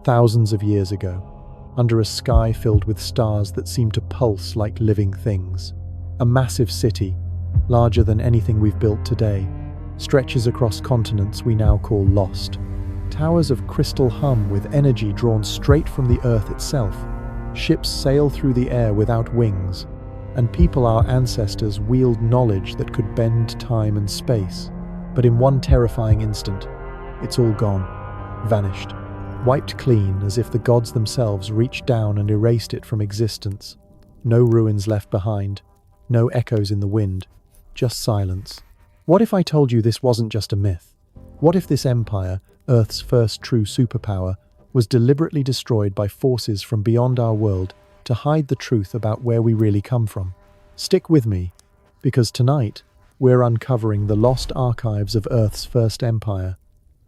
thousands of years ago, under a sky filled with stars that seem to pulse like living things. A massive city, larger than anything we've built today, stretches across continents we now call lost. Towers of crystal hum with energy drawn straight from the earth itself. Ships sail through the air without wings, and people our ancestors wield knowledge that could bend time and space. But in one terrifying instant, it's all gone, vanished, wiped clean as if the gods themselves reached down and erased it from existence. No ruins left behind, no echoes in the wind, just silence. What if I told you this wasn't just a myth? What if this empire, Earth's first true superpower, was deliberately destroyed by forces from beyond our world to hide the truth about where we really come from? Stick with me, because tonight we're uncovering the lost archives of Earth's first empire,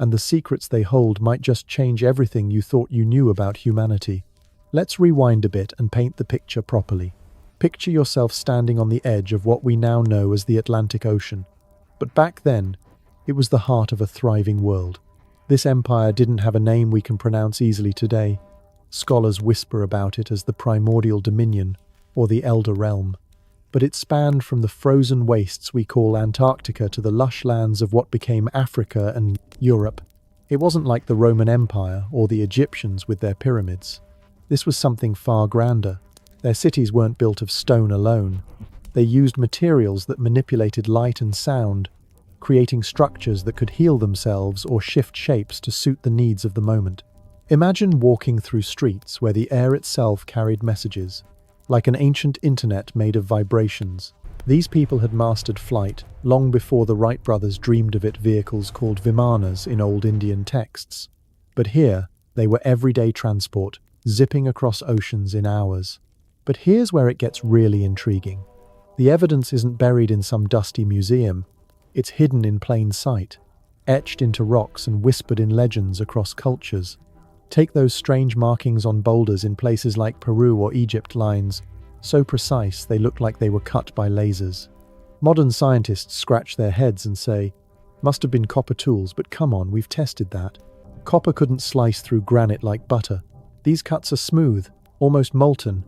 and the secrets they hold might just change everything you thought you knew about humanity. Let's rewind a bit and paint the picture properly. Picture yourself standing on the edge of what we now know as the Atlantic Ocean. But back then, it was the heart of a thriving world. This empire didn't have a name we can pronounce easily today. Scholars whisper about it as the Primordial Dominion or the Elder Realm. But it spanned from the frozen wastes we call Antarctica to the lush lands of what became Africa and Europe. It wasn't like the Roman Empire or the Egyptians with their pyramids. This was something far grander. Their cities weren't built of stone alone. They used materials that manipulated light and sound, creating structures that could heal themselves or shift shapes to suit the needs of the moment. Imagine walking through streets where the air itself carried messages, like an ancient internet made of vibrations. These people had mastered flight long before the Wright brothers dreamed of it vehicles called vimanas in old Indian texts. But here, they were everyday transport, zipping across oceans in hours. But here's where it gets really intriguing. The evidence isn't buried in some dusty museum. It's hidden in plain sight, etched into rocks and whispered in legends across cultures. Take those strange markings on boulders in places like Peru or Egypt, lines so precise they look like they were cut by lasers. Modern scientists scratch their heads and say, must have been copper tools, but come on, we've tested that. Copper couldn't slice through granite like butter. These cuts are smooth, almost molten,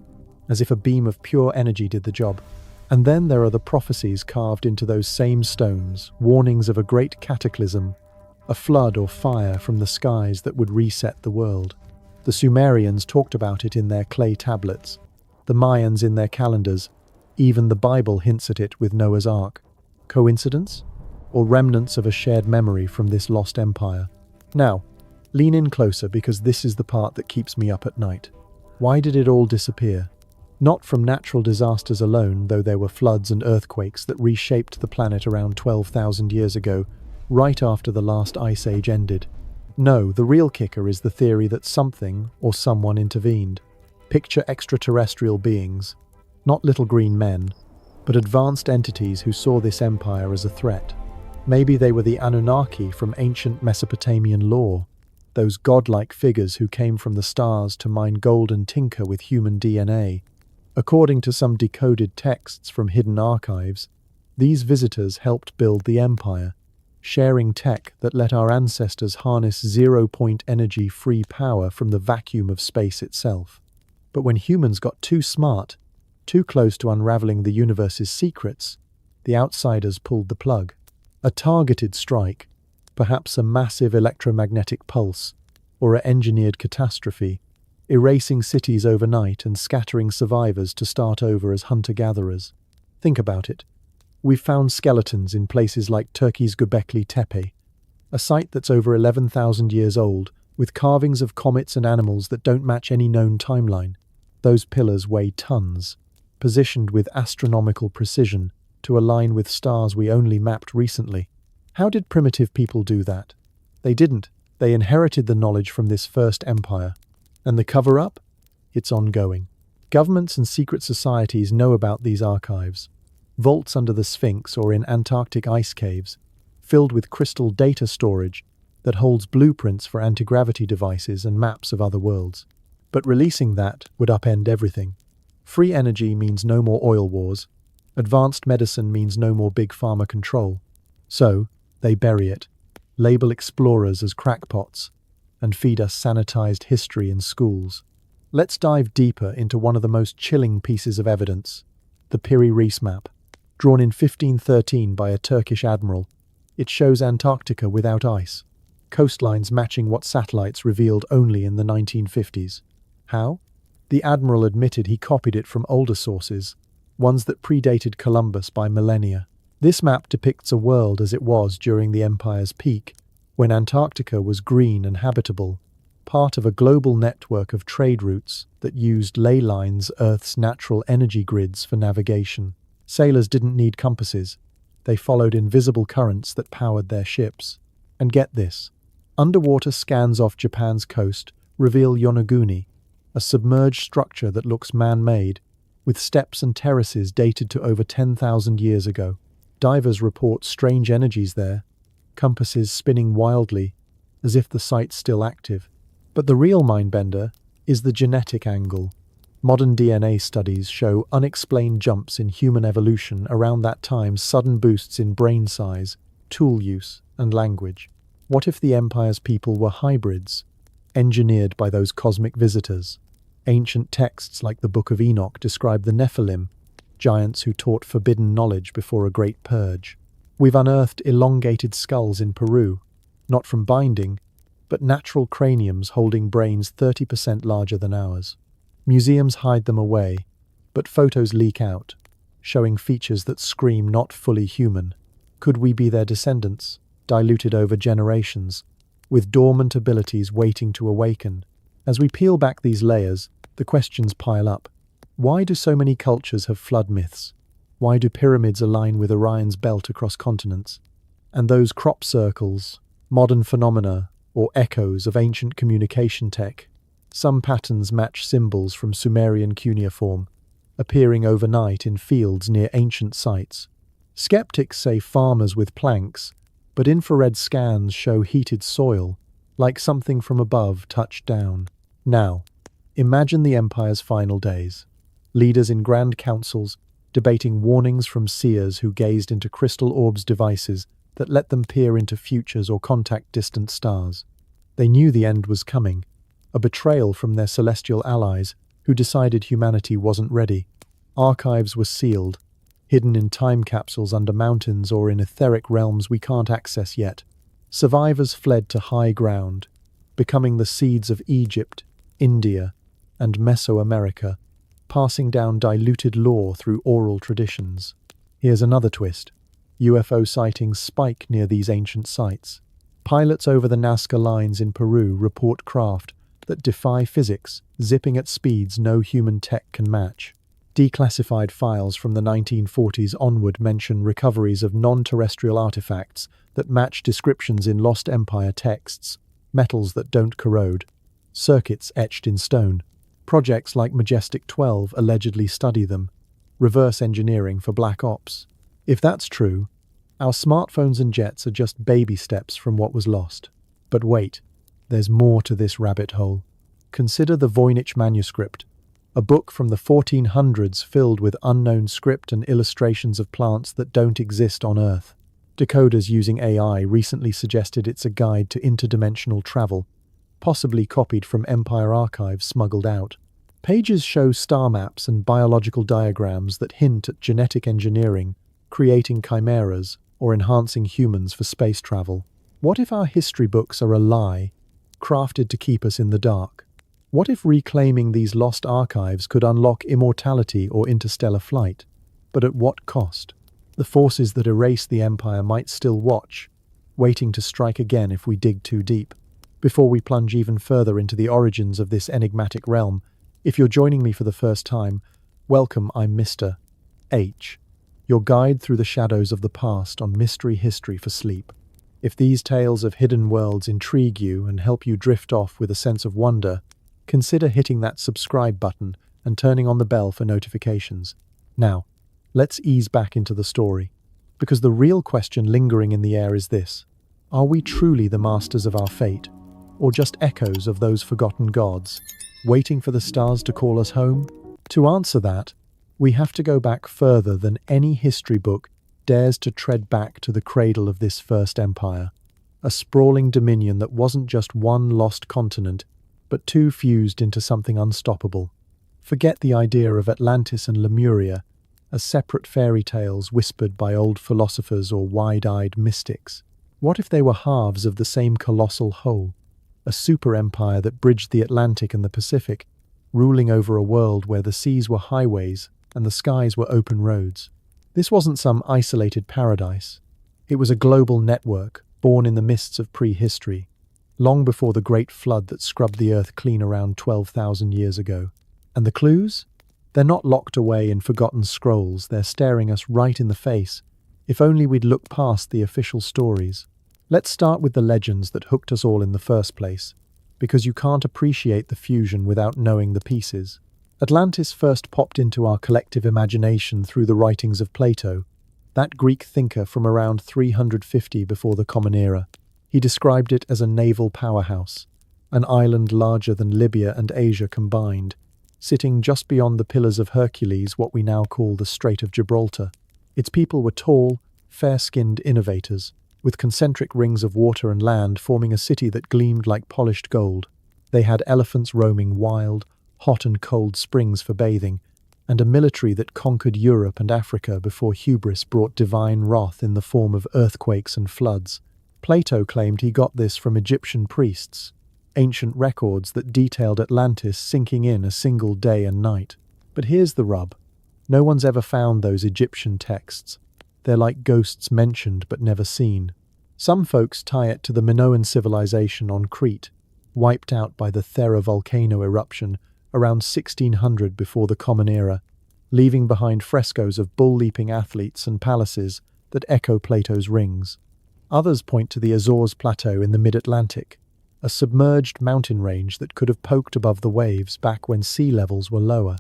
as if a beam of pure energy did the job. And then there are the prophecies carved into those same stones, warnings of a great cataclysm, a flood or fire from the skies that would reset the world. The Sumerians talked about it in their clay tablets, the Mayans in their calendars, even the Bible hints at it with Noah's Ark. Coincidence? Or remnants of a shared memory from this lost empire? Now, lean in closer because this is the part that keeps me up at night. Why did it all disappear? Not from natural disasters alone, though there were floods and earthquakes that reshaped the planet around 12,000 years ago, right after the last ice age ended. No, the real kicker is the theory that something or someone intervened. Picture extraterrestrial beings, not little green men, but advanced entities who saw this empire as a threat. Maybe they were the Anunnaki from ancient Mesopotamian lore, those godlike figures who came from the stars to mine gold and tinker with human DNA. According to some decoded texts from hidden archives, these visitors helped build the empire, sharing tech that let our ancestors harness zero-point energy-free power from the vacuum of space itself. But when humans got too smart, too close to unraveling the universe's secrets, the outsiders pulled the plug. A targeted strike, perhaps a massive electromagnetic pulse, or an engineered catastrophe, erasing cities overnight and scattering survivors to start over as hunter-gatherers. Think about it. We've found skeletons in places like Turkey's Göbekli Tepe, a site that's over 11,000 years old, with carvings of comets and animals that don't match any known timeline. Those pillars weigh tons, positioned with astronomical precision to align with stars we only mapped recently. How did primitive people do that? They didn't. They inherited the knowledge from this first empire. And the cover-up? It's ongoing. Governments and secret societies know about these archives. Vaults under the Sphinx or in Antarctic ice caves, filled with crystal data storage that holds blueprints for anti-gravity devices and maps of other worlds. But releasing that would upend everything. Free energy means no more oil wars. Advanced medicine means no more big pharma control. So, they bury it, label explorers as crackpots, and feed us sanitized history in schools. Let's dive deeper into one of the most chilling pieces of evidence, the Piri-Reis map. Drawn in 1513 by a Turkish admiral, it shows Antarctica without ice, coastlines matching what satellites revealed only in the 1950s. How? The admiral admitted he copied it from older sources, ones that predated Columbus by millennia. This map depicts a world as it was during the Empire's peak, when Antarctica was green and habitable, part of a global network of trade routes that used ley lines, Earth's natural energy grids, for navigation. Sailors didn't need compasses. They followed invisible currents that powered their ships. And get this, underwater scans off Japan's coast reveal Yonaguni, a submerged structure that looks man-made, with steps and terraces dated to over 10,000 years ago. Divers report strange energies there, compasses spinning wildly, as if the site's still active. But the real mindbender is the genetic angle. Modern DNA studies show unexplained jumps in human evolution around that time, sudden boosts in brain size, tool use, and language. What if the Empire's people were hybrids, engineered by those cosmic visitors? Ancient texts like the Book of Enoch describe the Nephilim, giants who taught forbidden knowledge before a great purge. We've unearthed elongated skulls in Peru, not from binding, but natural craniums holding brains 30% larger than ours. Museums hide them away, but photos leak out, showing features that scream not fully human. Could we be their descendants, diluted over generations, with dormant abilities waiting to awaken? As we peel back these layers, the questions pile up. Why do so many cultures have flood myths? Why do pyramids align with Orion's belt across continents? And those crop circles, modern phenomena, or echoes of ancient communication tech? Some patterns match symbols from Sumerian cuneiform, appearing overnight in fields near ancient sites. Skeptics say farmers with planks, but infrared scans show heated soil, like something from above touched down. Now, imagine the Empire's final days. Leaders in grand councils debating warnings from seers who gazed into crystal orbs devices that let them peer into futures or contact distant stars. They knew the end was coming, a betrayal from their celestial allies who decided humanity wasn't ready. Archives were sealed, hidden in time capsules under mountains or in etheric realms we can't access yet. Survivors fled to high ground, becoming the seeds of Egypt, India, and Mesoamerica, passing down diluted lore through oral traditions. Here's another twist. UFO sightings spike near these ancient sites. Pilots over the Nazca lines in Peru report craft that defy physics, zipping at speeds no human tech can match. Declassified files from the 1940s onward mention recoveries of non-terrestrial artifacts that match descriptions in Lost Empire texts, metals that don't corrode, circuits etched in stone. Projects like Majestic 12 allegedly study them, reverse engineering for black ops. If that's true, our smartphones and jets are just baby steps from what was lost. But wait, there's more to this rabbit hole. Consider the Voynich manuscript, a book from the 1400s filled with unknown script and illustrations of plants that don't exist on Earth. Decoders using AI recently suggested it's a guide to interdimensional travel, possibly copied from Empire archives smuggled out. Pages show star maps and biological diagrams that hint at genetic engineering, creating chimeras, or enhancing humans for space travel. What if our history books are a lie, crafted to keep us in the dark? What if reclaiming these lost archives could unlock immortality or interstellar flight? But at what cost? The forces that erase the Empire might still watch, waiting to strike again if we dig too deep. Before we plunge even further into the origins of this enigmatic realm, if you're joining me for the first time, welcome, I'm Mr. H, your guide through the shadows of the past on Mystery History for Sleep. If these tales of hidden worlds intrigue you and help you drift off with a sense of wonder, consider hitting that subscribe button and turning on the bell for notifications. Now, let's ease back into the story, because the real question lingering in the air is this: are we truly the masters of our fate, or just echoes of those forgotten gods, waiting for the stars to call us home? To answer that, we have to go back further than any history book dares to tread back to the cradle of this first empire. a sprawling dominion that wasn't just one lost continent, but two fused into something unstoppable. Forget the idea of Atlantis and Lemuria as separate fairy tales whispered by old philosophers or wide-eyed mystics. What if they were halves of the same colossal whole? A super-empire that bridged the Atlantic and the Pacific, ruling over a world where the seas were highways and the skies were open roads. This wasn't some isolated paradise. It was a global network, born in the mists of prehistory, long before the great flood that scrubbed the earth clean around 12,000 years ago. And the clues? They're not locked away in forgotten scrolls, they're staring us right in the face, if only we'd look past the official stories. Let's start with the legends that hooked us all in the first place, because you can't appreciate the fusion without knowing the pieces. Atlantis first popped into our collective imagination through the writings of Plato, that Greek thinker from around 350 before the Common Era. He described it as a naval powerhouse, an island larger than Libya and Asia combined, sitting just beyond the Pillars of Hercules, what we now call the Strait of Gibraltar. Its people were tall, fair-skinned innovators, with concentric rings of water and land forming a city that gleamed like polished gold. They had elephants roaming wild, hot and cold springs for bathing, and a military that conquered Europe and Africa before hubris brought divine wrath in the form of earthquakes and floods. Plato claimed he got this from Egyptian priests, ancient records that detailed Atlantis sinking in a single day and night. But here's the rub. No one's ever found those Egyptian texts. They're like ghosts mentioned but never seen. Some folks tie it to the Minoan civilization on Crete, wiped out by the Thera volcano eruption around 1600 before the Common Era, leaving behind frescoes of bull-leaping athletes and palaces that echo Plato's rings. Others point to the Azores Plateau in the mid-Atlantic, a submerged mountain range that could have poked above the waves back when sea levels were lower.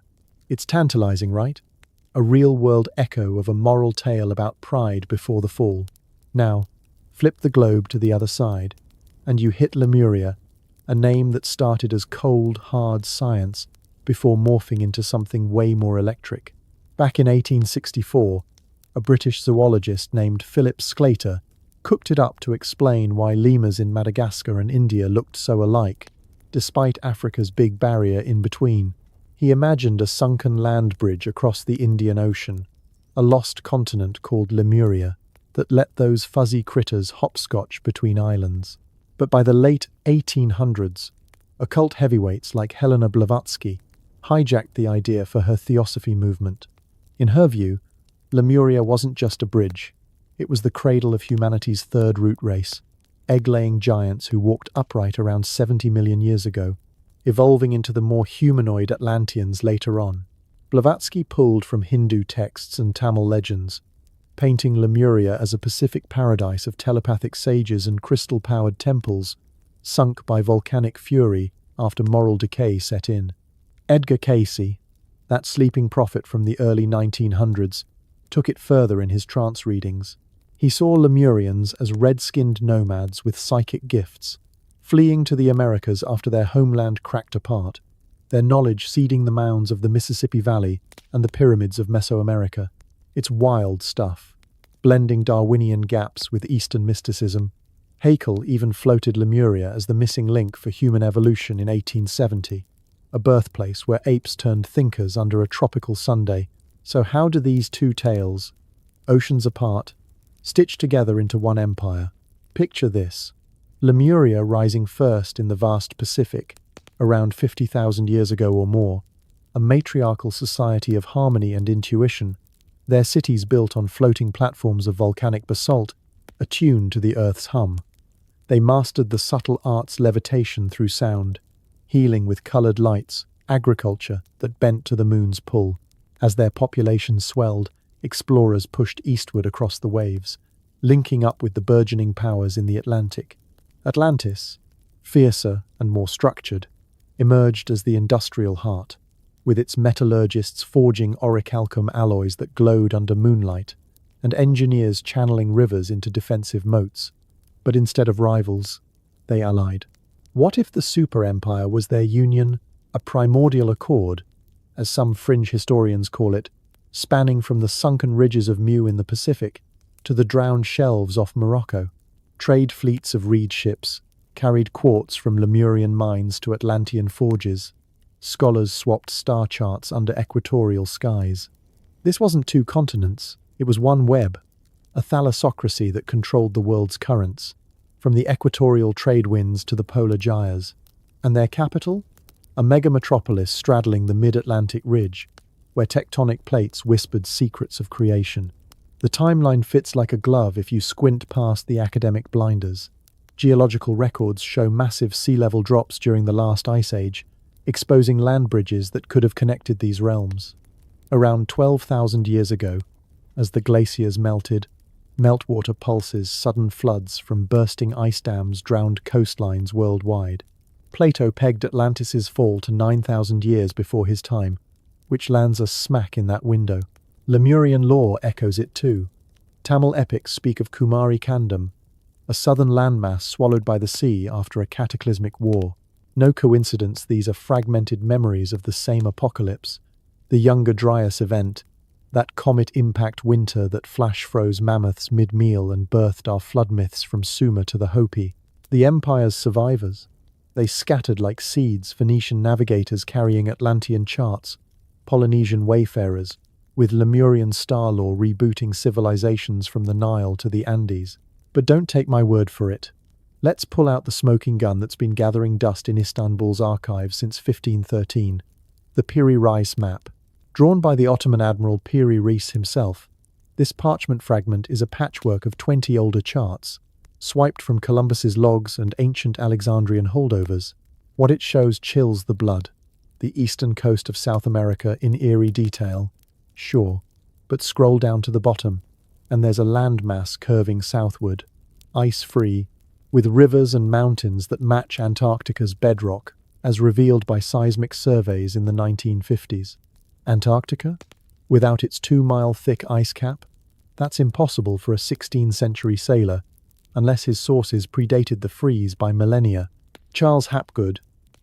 It's tantalizing, right? A real-world echo of a moral tale about pride before the fall. Now, flip the globe to the other side, and you hit Lemuria, a name that started as cold, hard science before morphing into something way more electric. Back in 1864, a British zoologist named Philip Sclater cooked it up to explain why lemurs in Madagascar and India looked so alike, despite Africa's big barrier in between. He imagined a sunken land bridge across the Indian Ocean, a lost continent called Lemuria, that let those fuzzy critters hopscotch between islands. But by the late 1800s, occult heavyweights like Helena Blavatsky hijacked the idea for her theosophy movement. In her view, Lemuria wasn't just a bridge. It was the cradle of humanity's third root race, egg-laying giants who walked upright around 70 million years ago, evolving into the more humanoid Atlanteans later on. Blavatsky pulled from Hindu texts and Tamil legends, painting Lemuria as a Pacific paradise of telepathic sages and crystal-powered temples, sunk by volcanic fury after moral decay set in. Edgar Cayce, that sleeping prophet from the early 1900s, took it further in his trance readings. He saw Lemurians as red-skinned nomads with psychic gifts, fleeing to the Americas after their homeland cracked apart, their knowledge seeding the mounds of the Mississippi Valley and the pyramids of Mesoamerica. It's wild stuff, blending Darwinian gaps with Eastern mysticism. Haeckel even floated Lemuria as the missing link for human evolution in 1870, a birthplace where apes turned thinkers under a tropical Sunday. So how do these two tales, oceans apart, stitch together into one empire? Picture this. Lemuria rising first in the vast Pacific, around 50,000 years ago or more, a matriarchal society of harmony and intuition, their cities built on floating platforms of volcanic basalt, attuned to the Earth's hum. They mastered the subtle art's levitation through sound, healing with colored lights, agriculture that bent to the moon's pull. As their population swelled, explorers pushed eastward across the waves, linking up with the burgeoning powers in the Atlantic. Atlantis, fiercer and more structured, emerged as the industrial heart, with its metallurgists forging orichalcum alloys that glowed under moonlight, and engineers channeling rivers into defensive moats. But instead of rivals, they allied. What if the super-empire was their union, a primordial accord, as some fringe historians call it, spanning from the sunken ridges of Mu in the Pacific to the drowned shelves off Morocco? Trade fleets of reed ships carried quartz from Lemurian mines to Atlantean forges. Scholars swapped star charts under equatorial skies. This wasn't two continents, it was one web, a thalassocracy that controlled the world's currents, from the equatorial trade winds to the polar gyres. And their capital? A mega-metropolis straddling the mid-Atlantic ridge, where tectonic plates whispered secrets of creation. The timeline fits like a glove if you squint past the academic blinders. Geological records show massive sea level drops during the last ice age, exposing land bridges that could have connected these realms. Around 12,000 years ago, as the glaciers melted, meltwater pulses, sudden floods from bursting ice dams drowned coastlines worldwide. Plato pegged Atlantis' fall to 9,000 years before his time, which lands us smack in that window. Lemurian lore echoes it too. Tamil epics speak of Kumari Kandam, a southern landmass swallowed by the sea after a cataclysmic war. No coincidence these are fragmented memories of the same apocalypse, the Younger Dryas event, that comet impact winter that flash froze mammoths mid-meal and birthed our flood myths from Sumer to the Hopi. The empire's survivors. They scattered like seeds, Phoenician navigators carrying Atlantean charts, Polynesian wayfarers, with Lemurian star lore rebooting civilizations from the Nile to the Andes. But don't take my word for it. Let's pull out the smoking gun that's been gathering dust in Istanbul's archives since 1513, the Piri Reis map. Drawn by the Ottoman Admiral Piri Reis himself, this parchment fragment is a patchwork of 20 older charts, swiped from Columbus's logs and ancient Alexandrian holdovers. What it shows chills the blood. The eastern coast of South America in eerie detail, sure, but scroll down to the bottom, and there's a landmass curving southward, ice-free, with rivers and mountains that match Antarctica's bedrock, as revealed by seismic surveys in the 1950s. Antarctica? Without its 2-mile-thick ice cap? That's impossible for a 16th-century sailor, unless his sources predated the freeze by millennia. Charles Hapgood,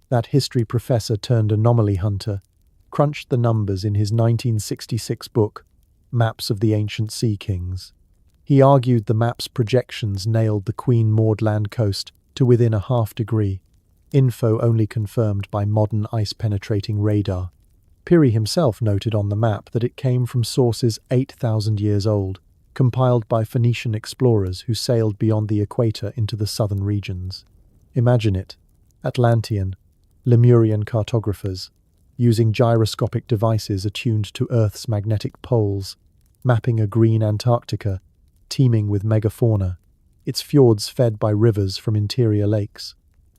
that history professor turned anomaly hunter, crunched the numbers in his 1966 book, Maps of the Ancient Sea Kings. He argued the map's projections nailed the Queen Maud Land coast to within a half degree, info only confirmed by modern ice-penetrating radar. Piri himself noted on the map that it came from sources 8,000 years old, compiled by Phoenician explorers who sailed beyond the equator into the southern regions. Imagine it, Atlantean, Lemurian cartographers, using gyroscopic devices attuned to Earth's magnetic poles, mapping a green Antarctica, teeming with megafauna, its fjords fed by rivers from interior lakes.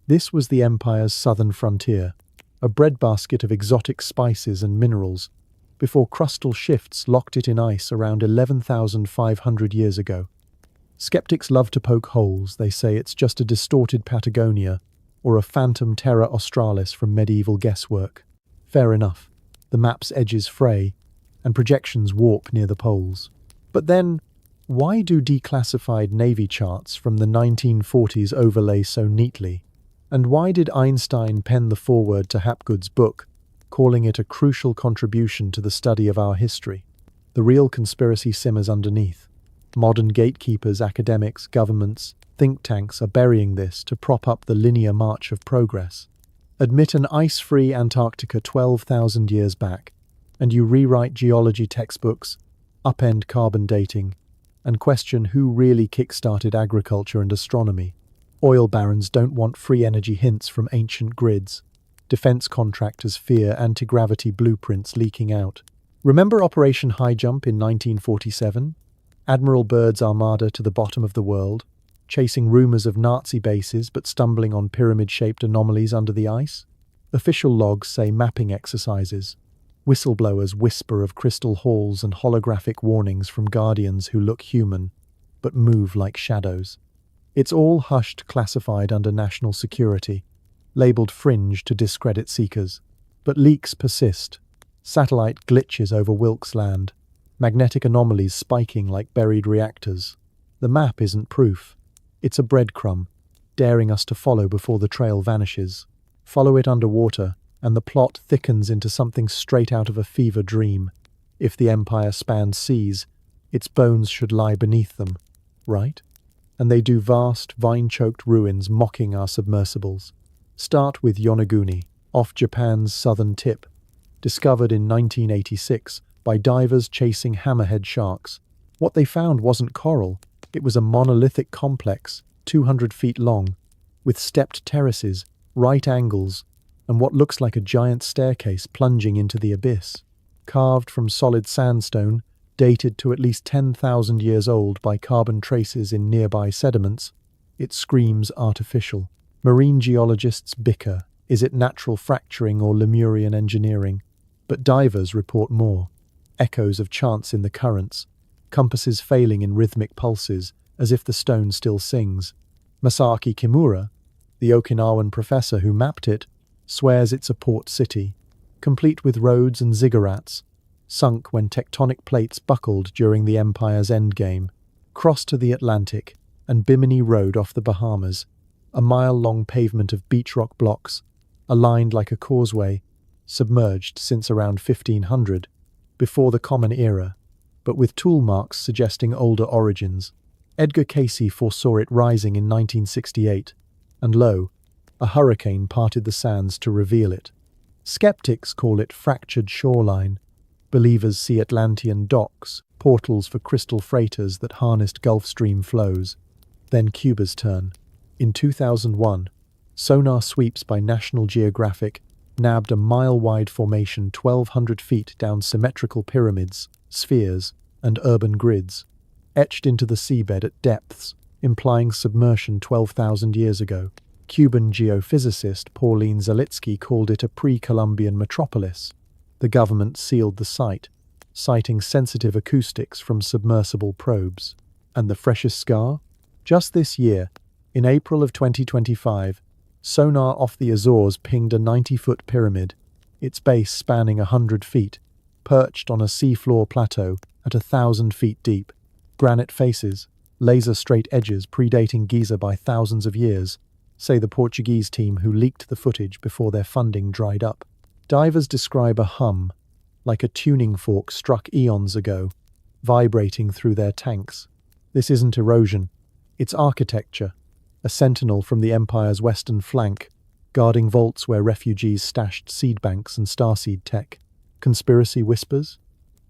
This was the Empire's southern frontier, a breadbasket of exotic spices and minerals, before crustal shifts locked it in ice around 11,500 years ago. Skeptics love to poke holes. They say it's just a distorted Patagonia or a phantom Terra Australis from medieval guesswork. Fair enough. The map's edges fray, and projections warp near the poles. But then, why do declassified Navy charts from the 1940s overlay so neatly? And why did Einstein pen the foreword to Hapgood's book, calling it a crucial contribution to the study of our history? The real conspiracy simmers underneath. Modern gatekeepers, academics, governments, think tanks are burying this to prop up the linear march of progress. Admit an ice-free Antarctica 12,000 years back, and you rewrite geology textbooks, upend carbon dating, and question who really kick-started agriculture and astronomy. Oil barons don't want free energy hints from ancient grids. Defense contractors fear anti-gravity blueprints leaking out. Remember Operation High Jump in 1947? Admiral Byrd's armada to the bottom of the world, chasing rumors of Nazi bases but stumbling on pyramid-shaped anomalies under the ice? Official logs say mapping exercises. Whistleblowers whisper of crystal halls and holographic warnings from guardians who look human, but move like shadows. It's all hushed, classified under national security, labeled fringe to discredit seekers. But leaks persist. Satellite glitches over Wilkes Land, magnetic anomalies spiking like buried reactors. The map isn't proof. It's a breadcrumb, daring us to follow before the trail vanishes. Follow it underwater, and the plot thickens into something straight out of a fever dream. If the Empire spans seas, its bones should lie beneath them, right? and they do vast, vine-choked ruins mocking our submersibles. Start with Yonaguni, off Japan's southern tip, discovered in 1986 by divers chasing hammerhead sharks. What they found wasn't coral, it was a monolithic complex, 200 feet long, with stepped terraces, right angles, and what looks like a giant staircase plunging into the abyss. Carved from solid sandstone, dated to at least 10,000 years old by carbon traces in nearby sediments, it screams artificial. Marine geologists bicker, is it natural fracturing or Lemurian engineering? But divers report more. Echoes of chants in the currents, compasses failing in rhythmic pulses, as if the stone still sings. Masaaki Kimura, the Okinawan professor who mapped it, swears it's a port city, complete with roads and ziggurats, sunk when tectonic plates buckled during the Empire's endgame. Cross to the Atlantic, and Bimini Road off the Bahamas, a mile-long pavement of beach rock blocks, aligned like a causeway, submerged since around 1500, before the Common Era, but with tool marks suggesting older origins. Edgar Cayce foresaw it rising in 1968, and lo, a hurricane parted the sands to reveal it. Skeptics call it fractured shoreline. Believers see Atlantean docks, portals for crystal freighters that harnessed Gulf Stream flows. Then Cuba's turn. In 2001, sonar sweeps by National Geographic nabbed a mile-wide formation 1,200 feet down symmetrical pyramids, spheres, and urban grids, etched into the seabed at depths, implying submersion 12,000 years ago. Cuban geophysicist Pauline Zalitsky called it a pre-Columbian metropolis. The government sealed the site, citing sensitive acoustics from submersible probes. And the freshest scar? Just this year, in April of 2025, sonar off the Azores pinged a 90-foot pyramid, its base spanning 100 feet, perched on a seafloor plateau at 1,000 feet deep. Granite faces, laser-straight edges predating Giza by thousands of years, say the Portuguese team who leaked the footage before their funding dried up. Divers describe a hum, like a tuning fork struck eons ago, vibrating through their tanks. This isn't erosion, it's architecture, a sentinel from the Empire's western flank, guarding vaults where refugees stashed seed banks and starseed tech. Conspiracy whispers?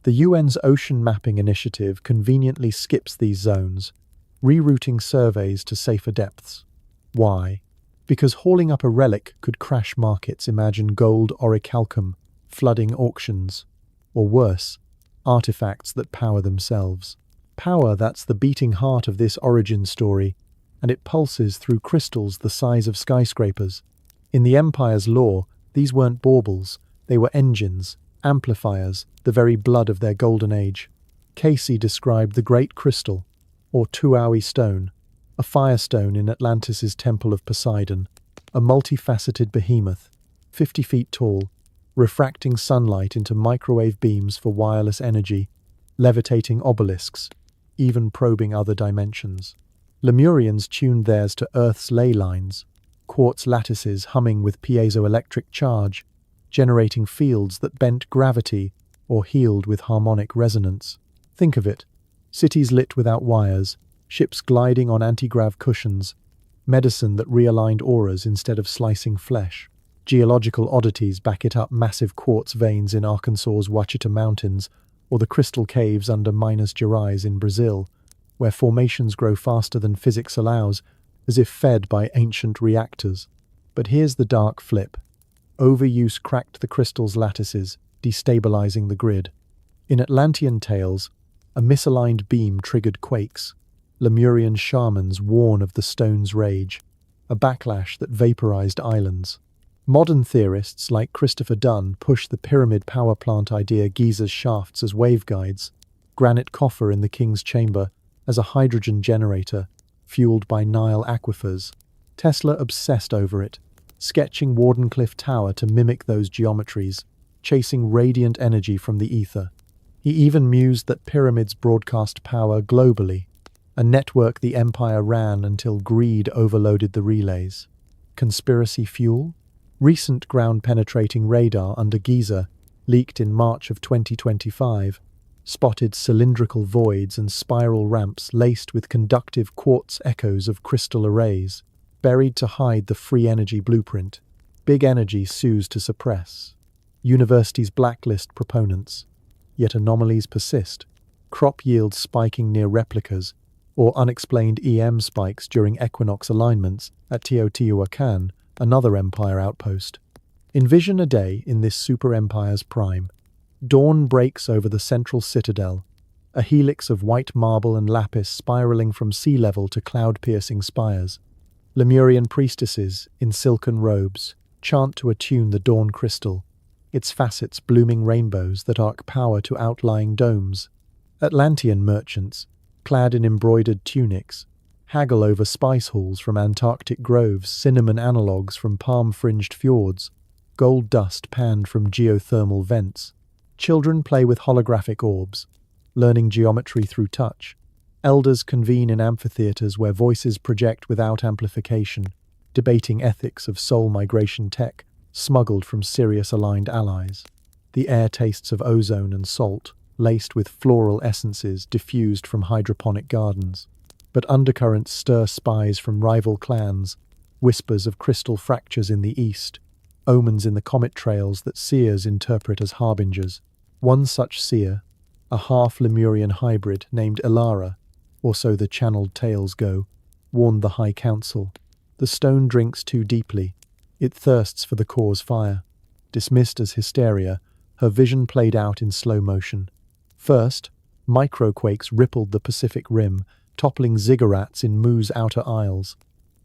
The UN's Ocean Mapping Initiative conveniently skips these zones, rerouting surveys to safer depths. Why? Because hauling up a relic could crash markets. Imagine gold orichalcum, flooding auctions. Or worse, artifacts that power themselves. Power that's the beating heart of this origin story, and it pulses through crystals the size of skyscrapers. In the Empire's lore, these weren't baubles, they were engines, amplifiers, the very blood of their golden age. Cayce described the Great Crystal, or Tuaui Stone, a firestone in Atlantis' Temple of Poseidon, a multifaceted behemoth, 50 feet tall, refracting sunlight into microwave beams for wireless energy, levitating obelisks, even probing other dimensions. Lemurians tuned theirs to Earth's ley lines, quartz lattices humming with piezoelectric charge, generating fields that bent gravity or healed with harmonic resonance. Think of it, cities lit without wires, ships gliding on anti-grav cushions, medicine that realigned auras instead of slicing flesh. Geological oddities back it up: massive quartz veins in Arkansas's Ouachita Mountains, or the crystal caves under Minas Gerais in Brazil, where formations grow faster than physics allows, as if fed by ancient reactors. But here's the dark flip. Overuse cracked the crystal's lattices, destabilizing the grid. In Atlantean tales, a misaligned beam triggered quakes. Lemurian shamans warn of the stone's rage, a backlash that vaporized islands. Modern theorists like Christopher Dunn push the pyramid power plant idea: Giza's shafts as waveguides, granite coffer in the king's chamber as a hydrogen generator, fueled by Nile aquifers. Tesla obsessed over it, sketching Wardenclyffe Tower to mimic those geometries, chasing radiant energy from the ether. He even mused that pyramids broadcast power globally, a network the Empire ran until greed overloaded the relays. Conspiracy fuel? Recent ground-penetrating radar under Giza, leaked in March of 2025, spotted cylindrical voids and spiral ramps laced with conductive quartz echoes of crystal arrays, buried to hide the free energy blueprint. Big energy sues to suppress. Universities blacklist proponents. Yet anomalies persist. Crop yields spiking near replicas, or unexplained EM spikes during equinox alignments at Teotihuacan, another empire outpost. Envision a day in this super empire's prime. Dawn breaks over the central citadel, a helix of white marble and lapis spiraling from sea level to cloud-piercing spires. Lemurian priestesses, in silken robes, chant to attune the dawn crystal, its facets blooming rainbows that arc power to outlying domes. Atlantean merchants, clad in embroidered tunics, haggle over spice halls from Antarctic groves, cinnamon analogues from palm-fringed fjords, gold dust panned from geothermal vents. Children play with holographic orbs, learning geometry through touch. Elders convene in amphitheaters where voices project without amplification, debating ethics of soul migration tech smuggled from Sirius-aligned allies. The air tastes of ozone and salt, laced with floral essences diffused from hydroponic gardens. But undercurrents stir spies from rival clans, whispers of crystal fractures in the east, omens in the comet trails that seers interpret as harbingers. One such seer, a half-Lemurian hybrid named Elara, or so the channeled tales go, warned the High Council. The stone drinks too deeply. It thirsts for the core's fire. Dismissed as hysteria, her vision played out in slow motion. First, microquakes rippled the Pacific Rim, toppling ziggurats in Mu's outer isles.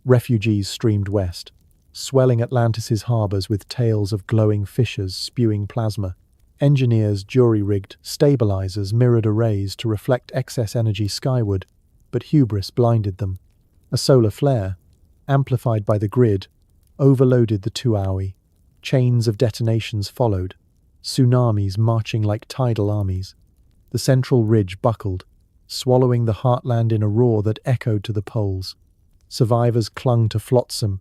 Refugees streamed west, swelling Atlantis's harbors with tales of glowing fissures spewing plasma. Engineers jury-rigged stabilizers mirrored arrays to reflect excess energy skyward, but hubris blinded them. A solar flare, amplified by the grid, overloaded the Tuaui. Chains of detonations followed, tsunamis marching like tidal armies. The central ridge buckled, swallowing the heartland in a roar that echoed to the poles. Survivors clung to flotsam,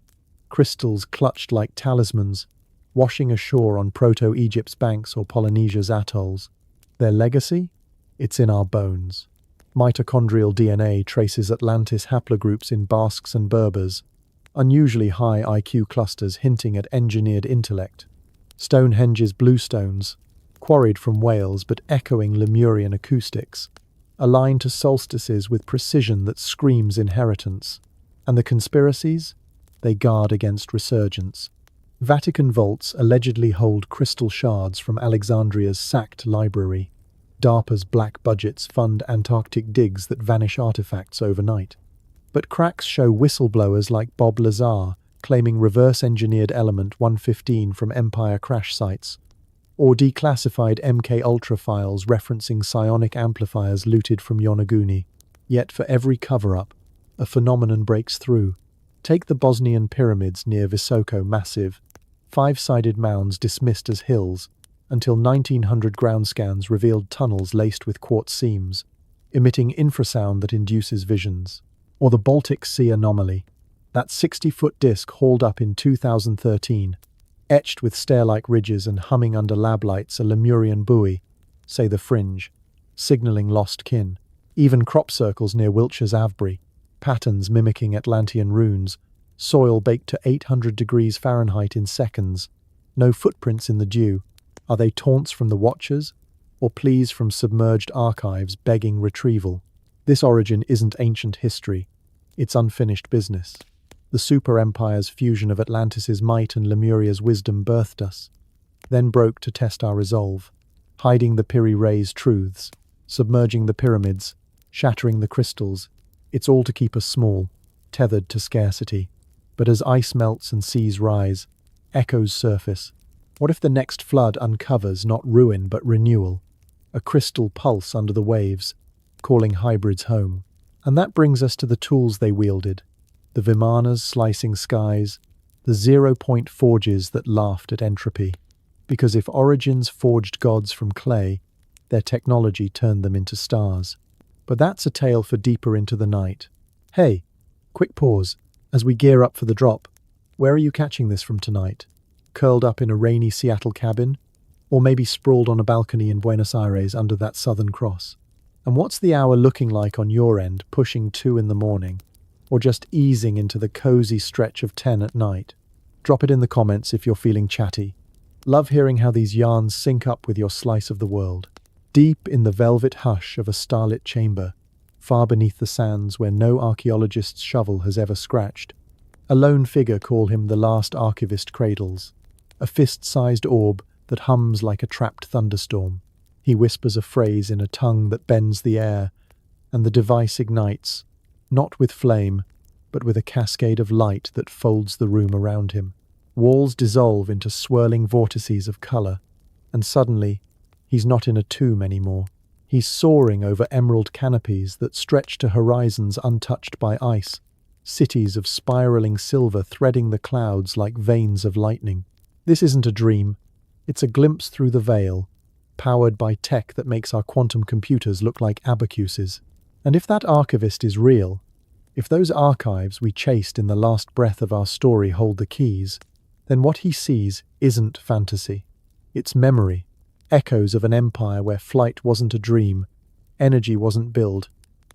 crystals clutched like talismans, washing ashore on Proto-Egypt's banks or Polynesia's atolls. Their legacy? It's in our bones. Mitochondrial DNA traces Atlantis haplogroups in Basques and Berbers, unusually high IQ clusters hinting at engineered intellect. Stonehenge's bluestones, quarried from Wales but echoing Lemurian acoustics, align to solstices with precision that screams inheritance. And the conspiracies? They guard against resurgence. Vatican vaults allegedly hold crystal shards from Alexandria's sacked library. DARPA's black budgets fund Antarctic digs that vanish artifacts overnight. But cracks show whistleblowers like Bob Lazar claiming reverse-engineered element 115 from Empire crash sites, or declassified MK-Ultra files referencing psionic amplifiers looted from Yonaguni. Yet for every cover-up, a phenomenon breaks through. Take the Bosnian pyramids near Visoko Massive, five-sided mounds dismissed as hills, until 1900 ground scans revealed tunnels laced with quartz seams, emitting infrasound that induces visions. Or the Baltic Sea anomaly, that 60-foot disk hauled up in 2013, etched with stair-like ridges and humming under lab lights, a Lemurian buoy, say the Fringe, signalling lost kin. Even crop circles near Wiltshire's Avebury, patterns mimicking Atlantean runes, soil baked to 800 degrees Fahrenheit in seconds, no footprints in the dew. Are they taunts from the Watchers, or pleas from submerged archives begging retrieval? This origin isn't ancient history, it's unfinished business. The super empire's fusion of Atlantis's might and Lemuria's wisdom birthed us, then broke to test our resolve, hiding the Piri Reis truths, submerging the pyramids, shattering the crystals. It's all to keep us small, tethered to scarcity. But as ice melts and seas rise, echoes surface. What if the next flood uncovers not ruin but renewal? A crystal pulse under the waves, calling hybrids home. And that brings us to the tools they wielded. The Vimanas slicing skies, the zero-point forges that laughed at entropy. Because if origins forged gods from clay, their technology turned them into stars. But that's a tale for deeper into the night. Hey, quick pause. As we gear up for the drop, where are you catching this from tonight? Curled up in a rainy Seattle cabin? Or maybe sprawled on a balcony in Buenos Aires under that Southern Cross. And what's the hour looking like on your end, pushing 2 in the morning? Or just easing into the cozy stretch of 10 at night? Drop it in the comments if you're feeling chatty. Love hearing how these yarns sync up with your slice of the world. Deep in the velvet hush of a starlit chamber, far beneath the sands where no archaeologist's shovel has ever scratched, a lone figure, call him the last archivist, cradles a fist-sized orb that hums like a trapped thunderstorm. He whispers a phrase in a tongue that bends the air, and the device ignites, not with flame, but with a cascade of light that folds the room around him. Walls dissolve into swirling vortices of color, and suddenly, he's not in a tomb anymore. He's soaring over emerald canopies that stretch to horizons untouched by ice, cities of spiraling silver threading the clouds like veins of lightning. This isn't a dream. It's a glimpse through the veil, powered by tech that makes our quantum computers look like abacuses. And if that archivist is real, if those archives we chased in the last breath of our story hold the keys, then what he sees isn't fantasy. It's memory, echoes of an empire where flight wasn't a dream, energy wasn't built,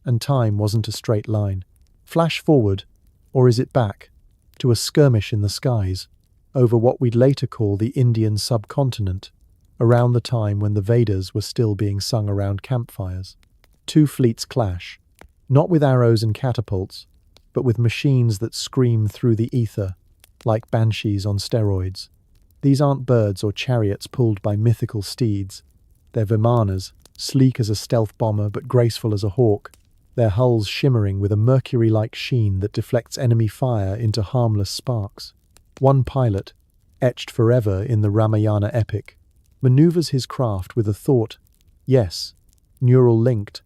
and time wasn't a straight line. Flash forward, or is it back, to a skirmish in the skies, over what we'd later call the Indian subcontinent, around the time when the Vedas were still being sung around campfires. 2 fleets clash, not with arrows and catapults, but with machines that scream through the ether, like banshees on steroids. These aren't birds or chariots pulled by mythical steeds. They're Vimanas, sleek as a stealth bomber but graceful as a hawk, their hulls shimmering with a mercury-like sheen that deflects enemy fire into harmless sparks. One pilot, etched forever in the Ramayana epic, maneuvers his craft with a thought, yes, neural-linked.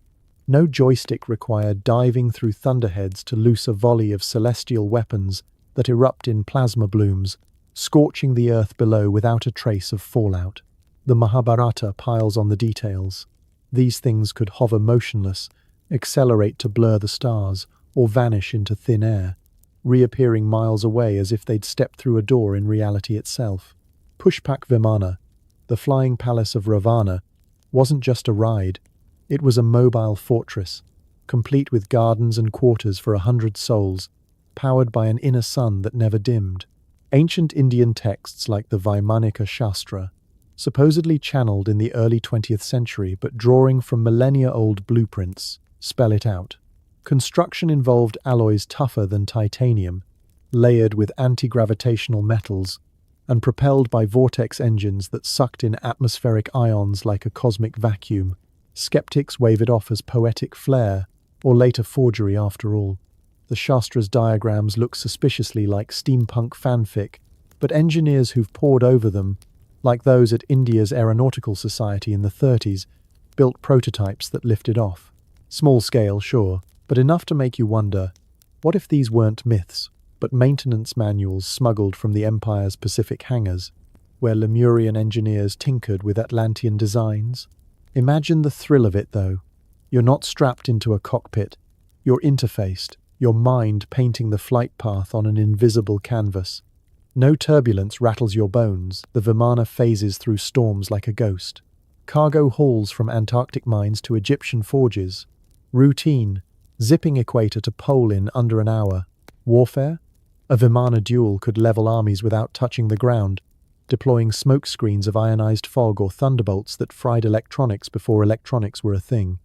No joystick required, diving through thunderheads to loose a volley of celestial weapons that erupt in plasma blooms, scorching the earth below without a trace of fallout. The Mahabharata piles on the details. These things could hover motionless, accelerate to blur the stars, or vanish into thin air, reappearing miles away as if they'd stepped through a door in reality itself. Pushpak Vimana, the flying palace of Ravana, wasn't just a ride. It was a mobile fortress, complete with gardens and quarters for 100 souls, powered by an inner sun that never dimmed. Ancient Indian texts like the Vaimanika Shastra, supposedly channeled in the early 20th century but drawing from millennia-old blueprints, spell it out. Construction involved alloys tougher than titanium, layered with anti-gravitational metals, and propelled by vortex engines that sucked in atmospheric ions like a cosmic vacuum. Skeptics wave it off as poetic flair, or later forgery after all. The Shastra's diagrams look suspiciously like steampunk fanfic, but engineers who've pored over them, like those at India's Aeronautical Society in the 30s, built prototypes that lifted off. Small scale, sure, but enough to make you wonder, what if these weren't myths, but maintenance manuals smuggled from the Empire's Pacific hangars, where Lemurian engineers tinkered with Atlantean designs? Imagine the thrill of it, though. You're not strapped into a cockpit. You're interfaced, your mind painting the flight path on an invisible canvas. No turbulence rattles your bones. The Vimana phases through storms like a ghost. Cargo hauls from Antarctic mines to Egyptian forges. Routine, zipping equator to pole in under an hour. Warfare? A Vimana duel could level armies without touching the ground, deploying smoke screens of ionized fog or thunderbolts that fried electronics before electronics were a thing.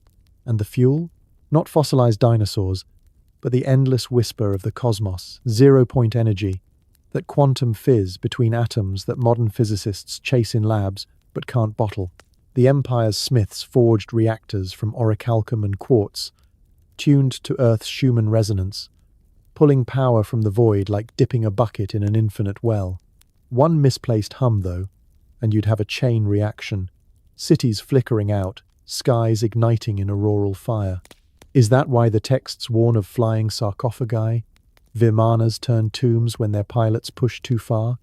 And the fuel? Not fossilized dinosaurs, but the endless whisper of the cosmos, zero-point energy, that quantum fizz between atoms that modern physicists chase in labs but can't bottle. The Empire's smiths forged reactors from orichalcum and quartz, tuned to Earth's Schumann resonance, pulling power from the void like dipping a bucket in an infinite well. One misplaced hum, though, and you'd have a chain reaction. Cities flickering out, skies igniting in auroral fire. Is that why the texts warn of flying sarcophagi? Vimanas turn tombs when their pilots push too far,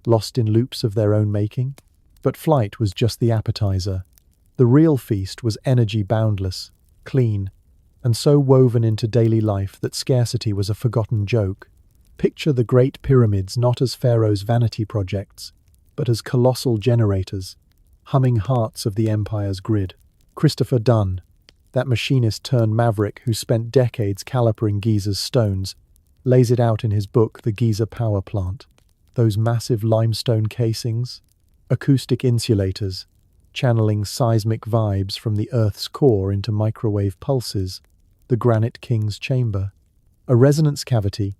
lost in loops of their own making? But flight was just the appetizer. The real feast was energy boundless, clean, and so woven into daily life that scarcity was a forgotten joke. Picture the Great Pyramids not as Pharaoh's vanity projects, but as colossal generators, humming hearts of the Empire's grid. Christopher Dunn, that machinist-turned-maverick who spent decades calipering Giza's stones, lays it out in his book The Giza Power Plant. Those massive limestone casings, acoustic insulators, channeling seismic vibes from the Earth's core into microwave pulses, the Granite King's Chamber, a resonance cavity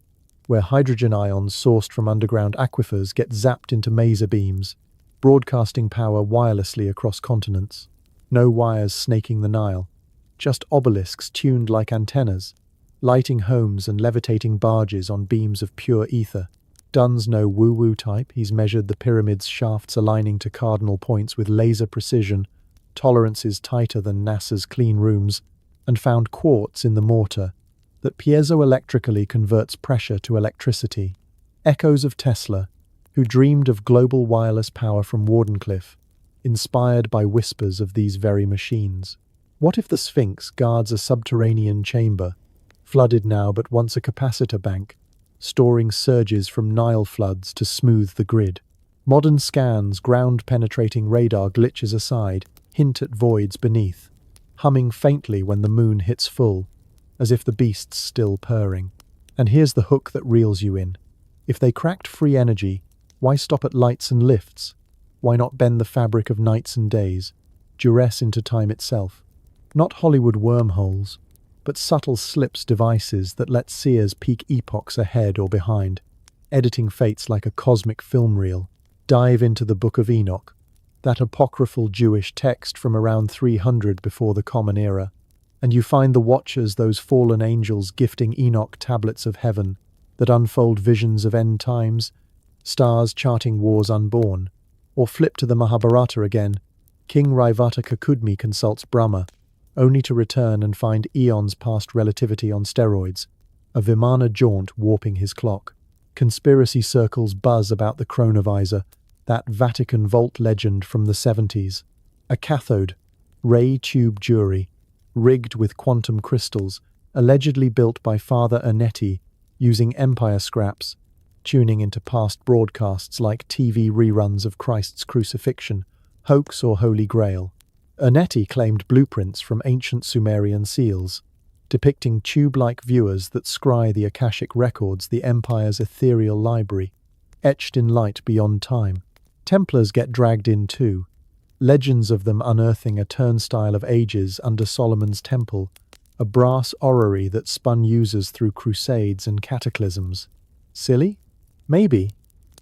where hydrogen ions sourced from underground aquifers get zapped into maser beams, broadcasting power wirelessly across continents. No wires snaking the Nile, just obelisks tuned like antennas, lighting homes and levitating barges on beams of pure ether. Dunn's no woo-woo type. He's measured the pyramid's shafts aligning to cardinal points with laser precision, tolerances tighter than NASA's clean rooms, and found quartz in the mortar that piezoelectrically converts pressure to electricity. Echoes of Tesla, who dreamed of global wireless power from Wardenclyffe, inspired by whispers of these very machines. What if the Sphinx guards a subterranean chamber, flooded now but once a capacitor bank, storing surges from Nile floods to smooth the grid? Modern scans, ground-penetrating radar glitches aside, hint at voids beneath, humming faintly when the moon hits full, as if the beast's still purring. And here's the hook that reels you in. If they cracked free energy, why stop at lights and lifts? Why not bend the fabric of nights and days, duress into time itself? Not Hollywood wormholes, but subtle slips devices that let seers peek epochs ahead or behind, editing fates like a cosmic film reel. Dive into the Book of Enoch, that apocryphal Jewish text from around 300 before the Common Era, and you find the Watchers, those fallen angels gifting Enoch tablets of heaven that unfold visions of end times, stars charting wars unborn. Or flip to the Mahabharata again. King Raivata Kakudmi consults Brahma, only to return and find eons past relativity on steroids, a Vimana jaunt warping his clock. Conspiracy circles buzz about the chronovisor, that Vatican vault legend from the 70s. A cathode, ray tube jury, rigged with quantum crystals, allegedly built by Father Ernetti using Empire scraps, tuning into past broadcasts like TV reruns of Christ's crucifixion, hoax or Holy Grail. Ernetti claimed blueprints from ancient Sumerian seals, depicting tube-like viewers that scry the Akashic records, the Empire's ethereal library, etched in light beyond time. Templars get dragged in too, legends of them unearthing a turnstile of ages under Solomon's temple, a brass orrery that spun users through crusades and cataclysms. Silly? Maybe,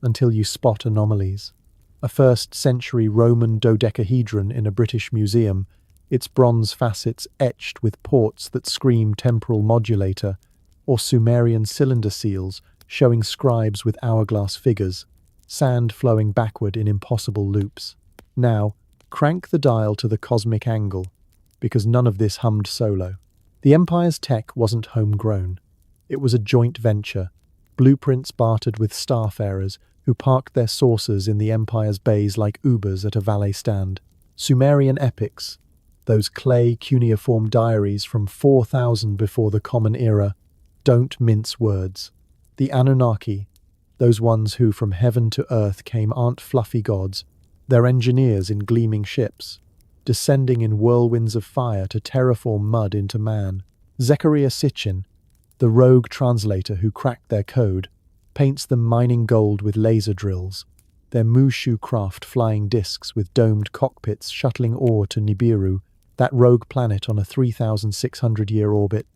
until you spot anomalies. A 1st century Roman dodecahedron in a British museum, its bronze facets etched with ports that scream temporal modulator, or Sumerian cylinder seals showing scribes with hourglass figures, sand flowing backward in impossible loops. Now, crank the dial to the cosmic angle, because none of this hummed solo. The Empire's tech wasn't homegrown. It was a joint venture, blueprints bartered with starfarers who parked their saucers in the Empire's bays like Ubers at a valet stand. Sumerian epics, those clay cuneiform diaries from 4000 before the Common Era, don't mince words. The Anunnaki, those ones who from heaven to earth came, aren't fluffy gods. They're engineers in gleaming ships, descending in whirlwinds of fire to terraform mud into man. Zechariah Sitchin, the rogue translator who cracked their code, paints them mining gold with laser drills, their Mushu craft flying discs with domed cockpits shuttling ore to Nibiru, that rogue planet on a 3,600-year orbit.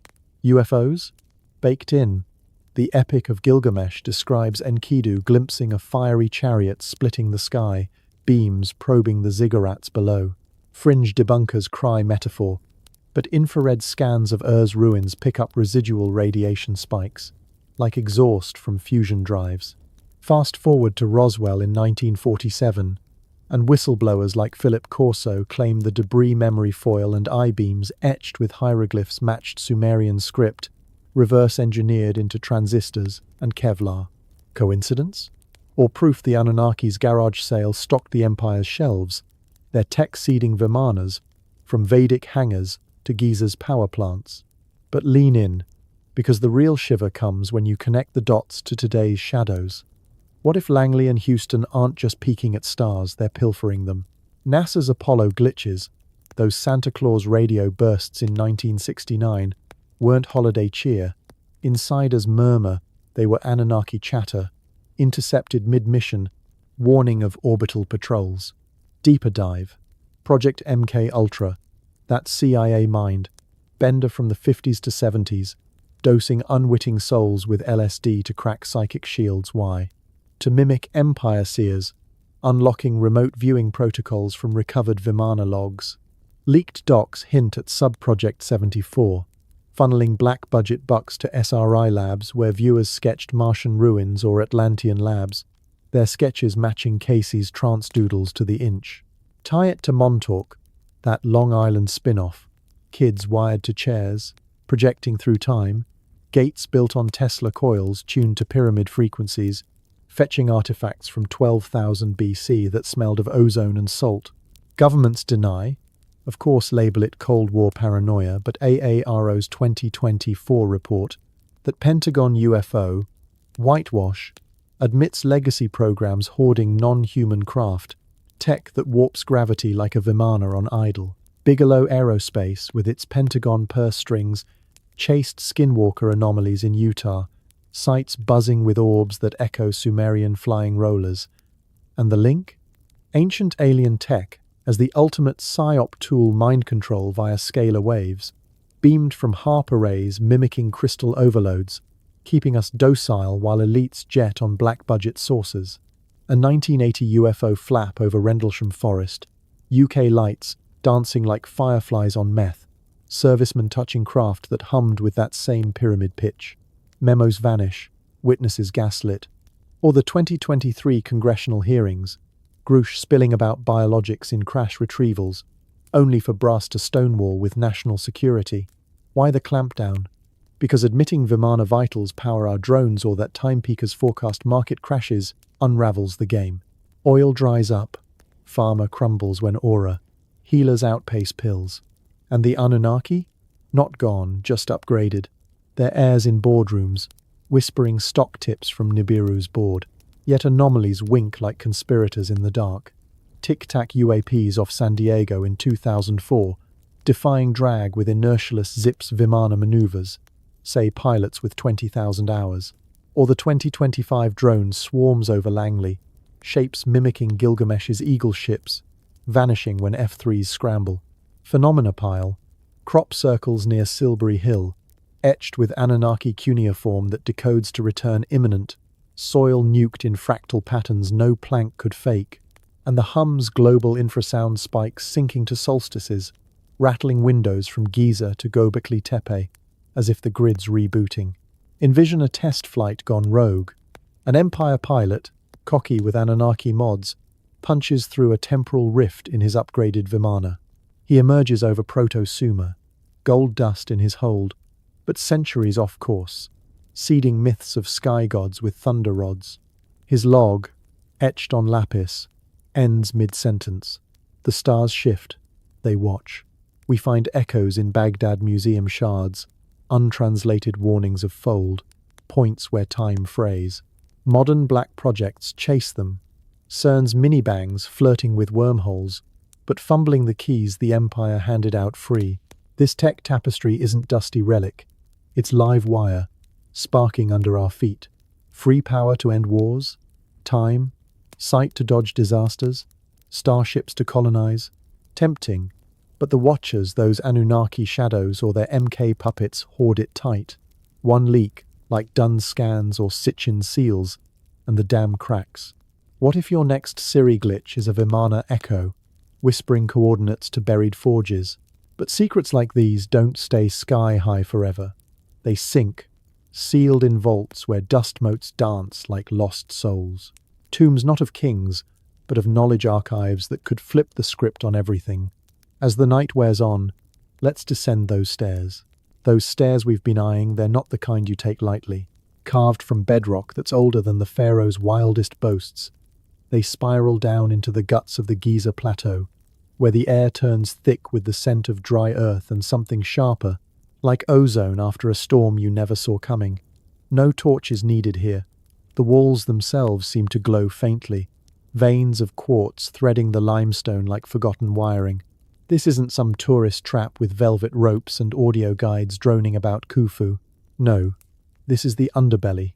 UFOs? Baked in. The Epic of Gilgamesh describes Enkidu glimpsing a fiery chariot splitting the sky, beams probing the ziggurats below. Fringe debunkers cry metaphor, but infrared scans of Ur's ruins pick up residual radiation spikes, like exhaust from fusion drives. Fast forward to Roswell in 1947, and whistleblowers like Philip Corso claim the debris memory foil and I-beams etched with hieroglyphs matched Sumerian script, reverse-engineered into transistors and Kevlar. Coincidence? Or proof the Anunnaki's garage sale stocked the Empire's shelves, their tech-seeding Vimanas, from Vedic hangars to Giza's power plants? But lean in, because the real shiver comes when you connect the dots to today's shadows. What if Langley and Houston aren't just peeking at stars, they're pilfering them? NASA's Apollo glitches, those Santa Claus radio bursts in 1969, weren't holiday cheer. Insiders murmur they were Anunnaki chatter, intercepted mid-mission, warning of orbital patrols. Deeper dive. Project MK Ultra, that CIA mind, bender from the 50s to 70s, dosing unwitting souls with LSD to crack psychic shields. Why? To mimic empire seers, unlocking remote viewing protocols from recovered Vimana logs. Leaked docs hint at Sub-Project 74, funneling black-budget bucks to SRI labs where viewers sketched Martian ruins or Atlantean labs, their sketches matching Casey's trance doodles to the inch. Tie it to Montauk, that Long Island spin-off, kids wired to chairs, projecting through time, gates built on Tesla coils tuned to pyramid frequencies, fetching artifacts from 12,000 BC that smelled of ozone and salt. Governments deny, of course label it Cold War paranoia, but AARO's 2024 report that Pentagon UFO, whitewash, admits legacy programs hoarding non-human craft, tech that warps gravity like a Vimana on idle. Bigelow Aerospace, with its Pentagon purse strings, chased skinwalker anomalies in Utah, sites buzzing with orbs that echo Sumerian flying rollers. And the link? Ancient alien tech, as the ultimate psyop tool, mind control via scalar waves, beamed from HARP arrays mimicking crystal overloads, keeping us docile while elites jet on black-budget sources. A 1980 UFO flap over Rendlesham Forest, UK lights dancing like fireflies on meth, servicemen touching craft that hummed with that same pyramid pitch. Memos vanish, witnesses gaslit. Or the 2023 congressional hearings, Grush spilling about biologics in crash retrievals, only for brass to stonewall with national security. Why the clampdown? Because admitting Vimana vitals power our drones or that timepeakers forecast market crashes unravels the game. Oil dries up, pharma crumbles when aura, healers outpace pills. And the Anunnaki? Not gone, just upgraded. Their heirs in boardrooms, whispering stock tips from Nibiru's board. Yet anomalies wink like conspirators in the dark. Tic-tac UAPs off San Diego in 2004, defying drag with inertialess Zips Vimana maneuvers, say pilots with 20,000 hours. Or the 2025 drone swarms over Langley, shapes mimicking Gilgamesh's eagle ships, vanishing when F-3s scramble. Phenomena pile, crop circles near Silbury Hill, etched with Anunnaki cuneiform that decodes to return imminent, soil nuked in fractal patterns no plank could fake, and the Hum's global infrasound spikes sinking to solstices, rattling windows from Giza to Göbekli Tepe, as if the grid's rebooting. Envision a test flight gone rogue. An Empire pilot, cocky with Anunnaki mods, punches through a temporal rift in his upgraded Vimana. He emerges over Proto-Suma, gold dust in his hold, but centuries off course, seeding myths of sky gods with thunder rods. His log, etched on lapis, ends mid-sentence. The stars shift. They watch. We find echoes in Baghdad museum shards, untranslated warnings of fold, points where time frays. Modern black projects chase them. CERN's mini-bangs flirting with wormholes, but fumbling the keys the Empire handed out free. This tech tapestry isn't dusty relic. It's live wire, sparking under our feet. Free power to end wars? Time? Sight to dodge disasters? Starships to colonize? Tempting, but the Watchers, those Anunnaki shadows or their MK puppets, hoard it tight. One leak, like Dunn scans or Sitchin seals, and the dam cracks. What if your next Siri glitch is a Vimana echo, whispering coordinates to buried forges? But secrets like these don't stay sky-high forever. They sink, sealed in vaults where dust motes dance like lost souls. Tombs not of kings, but of knowledge archives that could flip the script on everything. As the night wears on, let's descend those stairs. Those stairs we've been eyeing, they're not the kind you take lightly. Carved from bedrock that's older than the pharaoh's wildest boasts, they spiral down into the guts of the Giza Plateau, where the air turns thick with the scent of dry earth and something sharper, like ozone after a storm you never saw coming. No torch is needed here. The walls themselves seem to glow faintly, veins of quartz threading the limestone like forgotten wiring. This isn't some tourist trap with velvet ropes and audio guides droning about Khufu. No, this is the underbelly.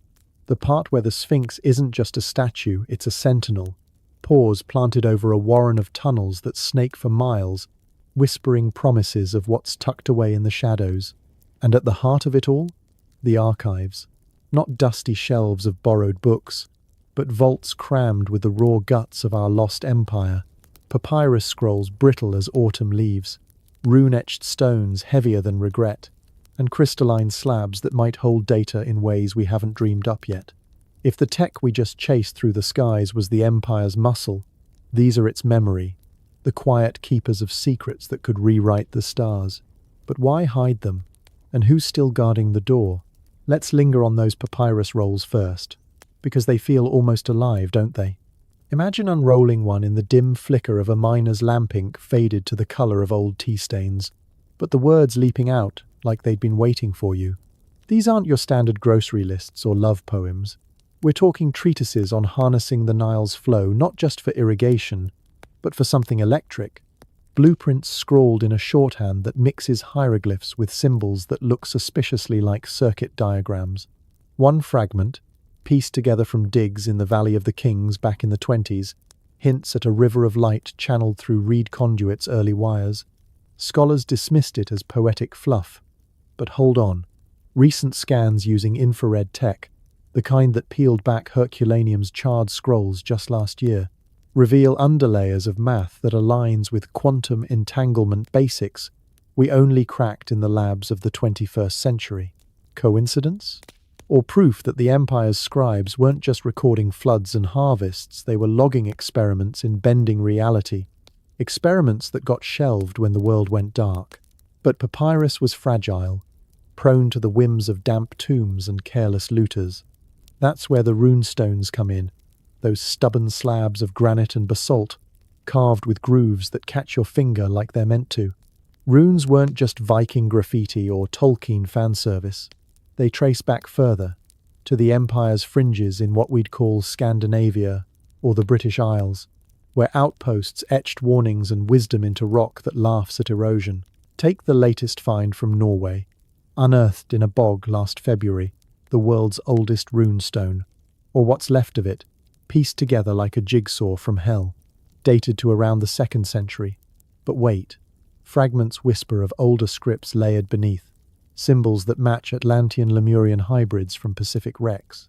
The part where the Sphinx isn't just a statue, it's a sentinel. Paws planted over a warren of tunnels that snake for miles, whispering promises of what's tucked away in the shadows. And at the heart of it all, the archives. Not dusty shelves of borrowed books, but vaults crammed with the raw guts of our lost empire. Papyrus scrolls brittle as autumn leaves, rune-etched stones heavier than regret, and crystalline slabs that might hold data in ways we haven't dreamed up yet. If the tech we just chased through the skies was the Empire's muscle, these are its memory, the quiet keepers of secrets that could rewrite the stars. But why hide them? And who's still guarding the door? Let's linger on those papyrus rolls first, because they feel almost alive, don't they? Imagine unrolling one in the dim flicker of a miner's lamp ink faded to the color of old tea stains, but the words leaping out like they'd been waiting for you. These aren't your standard grocery lists or love poems. We're talking treatises on harnessing the Nile's flow, not just for irrigation, but for something electric. Blueprints scrawled in a shorthand that mixes hieroglyphs with symbols that look suspiciously like circuit diagrams. One fragment, pieced together from digs in the Valley of the Kings back in the 20s, hints at a river of light channeled through reed conduits' early wires. Scholars dismissed it as poetic fluff. But hold on. Recent scans using infrared tech, the kind that peeled back Herculaneum's charred scrolls just last year, reveal underlayers of math that aligns with quantum entanglement basics we only cracked in the labs of the 21st century. Coincidence? Or proof that the Empire's scribes weren't just recording floods and harvests, they were logging experiments in bending reality, experiments that got shelved when the world went dark. But papyrus was fragile, prone to the whims of damp tombs and careless looters. That's where the runestones come in, those stubborn slabs of granite and basalt, carved with grooves that catch your finger like they're meant to. Runes weren't just Viking graffiti or Tolkien fan service. They trace back further, to the Empire's fringes in what we'd call Scandinavia or the British Isles, where outposts etched warnings and wisdom into rock that laughs at erosion. Take the latest find from Norway, unearthed in a bog last February, the world's oldest runestone, or what's left of it, pieced together like a jigsaw from hell, dated to around the 2nd century. But wait, fragments whisper of older scripts layered beneath, symbols that match Atlantean Lemurian hybrids from Pacific wrecks.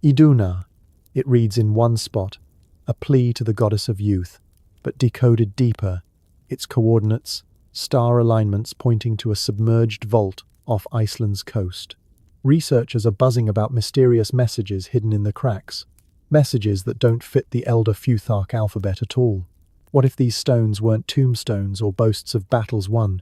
Iduna, it reads in one spot, a plea to the goddess of youth, but decoded deeper, its coordinates, star alignments pointing to a submerged vault off Iceland's coast. Researchers are buzzing about mysterious messages hidden in the cracks, messages that don't fit the Elder Futhark alphabet at all. What if these stones weren't tombstones or boasts of battles won,